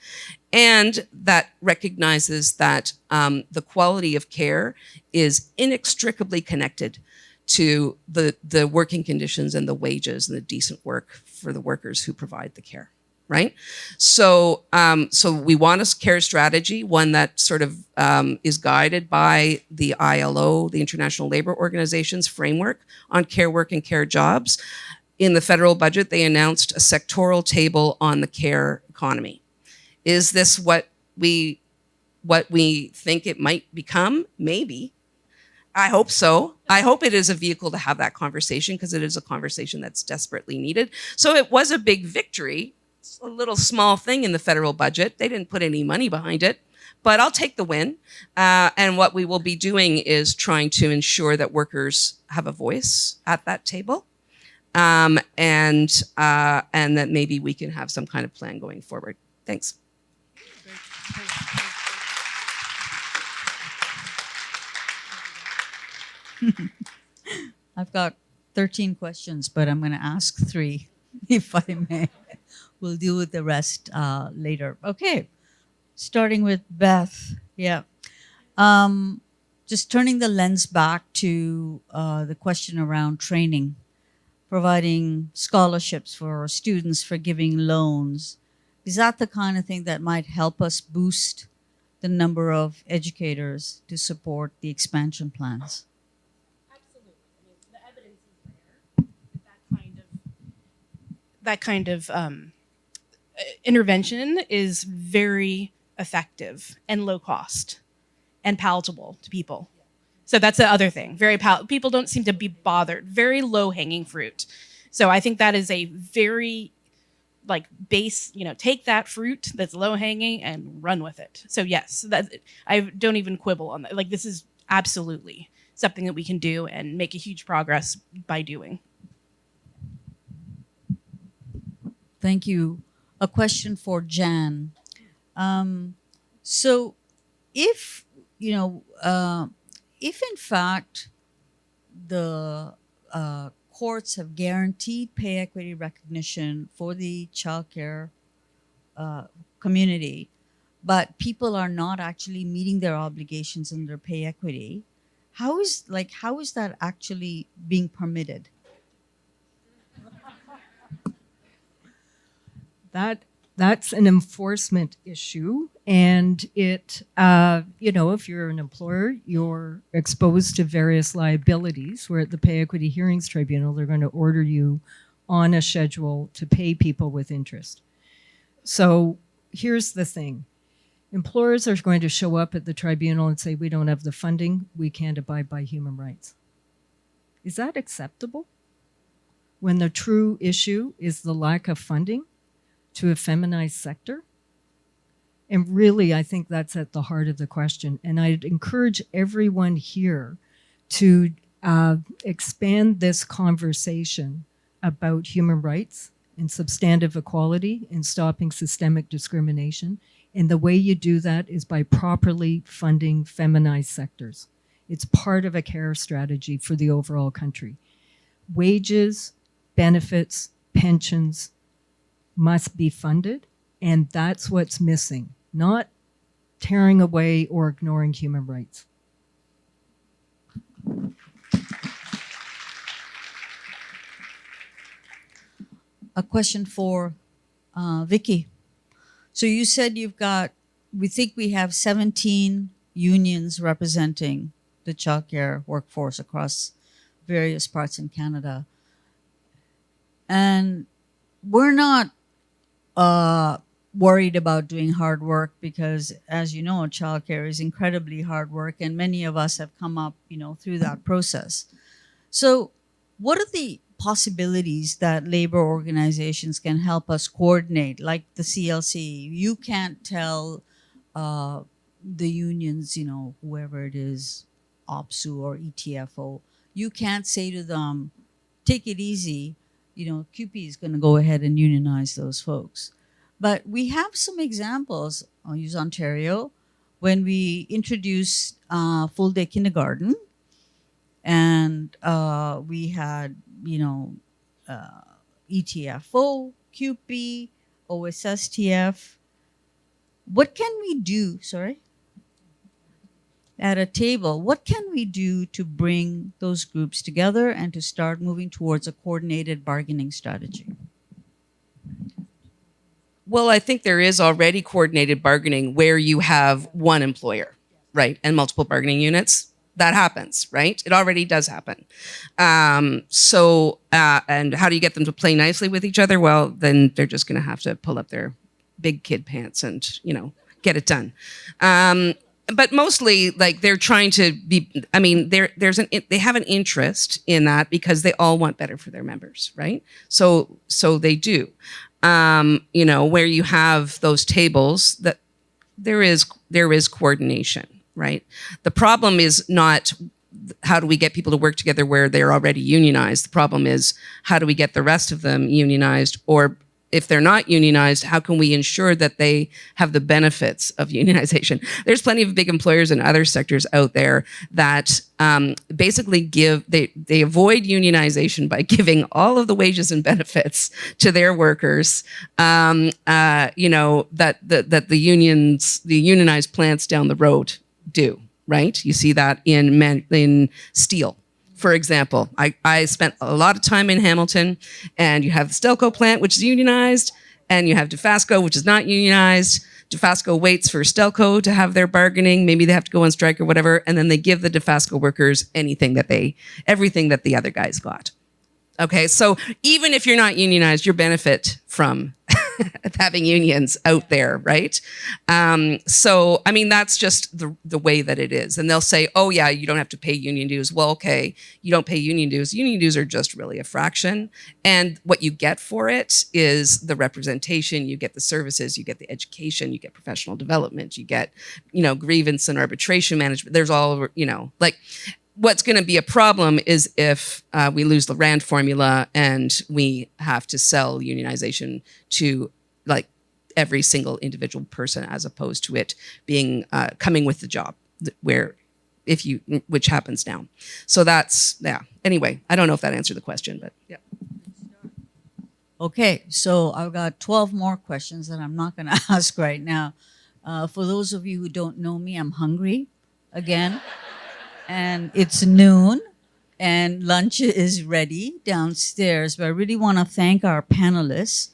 and that recognizes that the quality of care is inextricably connected to the working conditions and the wages and the decent work for the workers who provide the care, right? So, so we want a care strategy, one that sort of is guided by the ILO, the International Labor Organization's framework on care work and care jobs. In the federal budget, they announced a sectoral table on the care economy. Is this what we think it might become? Maybe. I hope so. I hope it is a vehicle to have that conversation, because it is a conversation that's desperately needed. So it was a big victory. It's a little small thing in the federal budget. They didn't put any money behind it, but I'll take the win. And what we will be doing is trying to ensure that workers have a voice at that table, and that maybe we can have some kind of plan going forward. Thanks. I've got 13 questions, but I'm going to ask 3, if I may. We'll deal with the rest later. Okay, starting with Beth. Yeah. Just turning the lens back to the question around training, providing scholarships for students, for giving loans. Is that the kind of thing that might help us boost the number of educators to support the expansion plans? That kind of intervention is very effective and low cost and palatable to people. So that's the other thing. People don't seem to be bothered. Very low hanging fruit. So I think that is a very base, take that fruit that's low hanging and run with it. So yes, I don't even quibble on that. This is absolutely something that we can do and make a huge progress by doing. Thank you. A question for Jan. So if in fact the courts have guaranteed pay equity recognition for the childcare community, but people are not actually meeting their obligations under pay equity, how is that actually being permitted? That's an enforcement issue, and it if you're an employer, you're exposed to various liabilities. Where at the Pay Equity Hearings Tribunal, they're going to order you on a schedule to pay people with interest. So here's the thing. Employers are going to show up at the tribunal and say, we don't have the funding, we can't abide by human rights. Is that acceptable? When the true issue is the lack of funding to a feminized sector? And really, I think that's at the heart of the question. And I'd encourage everyone here to expand this conversation about human rights and substantive equality and stopping systemic discrimination And the way you do that is by properly funding feminized sectors. It's part of a care strategy for the overall country. Wages, benefits, pensions must be funded, and that's what's missing, not tearing away or ignoring human rights. A question for Vicky. So you said we think we have 17 unions representing the childcare workforce across various parts in Canada. And we're not worried about doing hard work because, as you know, childcare is incredibly hard work, and many of us have come up, through that process. So what are the possibilities that labor organizations can help us coordinate, like the CLC? You can't tell the unions, whoever it is, OPSU or ETFO, you can't say to them, take it easy, CUPE is going to go ahead and unionize those folks. But we have some examples. I'll use Ontario. When we introduced full-day kindergarten, and we had, ETFO, CUPE, OSSTF. What can we do, at a table, what can we do to bring those groups together and to start moving towards a coordinated bargaining strategy? Well, I think there is already coordinated bargaining where you have one employer, right, and multiple bargaining units. That happens, right? It already does happen. And how do you get them to play nicely with each other? Well, then they're just going to have to pull up their big kid pants and, get it done. But mostly, like, they're trying to be, they have an interest in that because they all want better for their members, right? So they do. Where you have those tables, that there is coordination, right? The problem is not how do we get people to work together where they're already unionized. The problem is how do we get the rest of them unionized, or if they're not unionized, how can we ensure that they have the benefits of unionization? There's plenty of big employers in other sectors out there that basically they avoid unionization by giving all of the wages and benefits to their workers. That the unionized plants down the road do, right? You see that in steel. For example, I spent a lot of time in Hamilton, and you have the Stelco plant, which is unionized, and you have Dofasco, which is not unionized. Dofasco waits for Stelco to have their bargaining. Maybe they have to go on strike or whatever, and then they give the Dofasco workers everything that the other guys got. Okay, so even if you're not unionized, you benefit from having unions out there, right? That's just the way that it is. And they'll say, oh yeah, you don't have to pay union dues. Well, okay, you don't pay union dues. Union dues are just really a fraction. And what you get for it is the representation, you get the services, you get the education, you get professional development, you get, grievance and arbitration management. There's all, what's going to be a problem is if we lose the RAND formula and we have to sell unionization to every single individual person, as opposed to it being coming with the job, which happens now. So Anyway, I don't know if that answered the question, but yeah. Okay, so I've got 12 more questions that I'm not going to ask right now. For those of you who don't know me, I'm hungry again. And it's noon, and lunch is ready downstairs. But I really want to thank our panelists.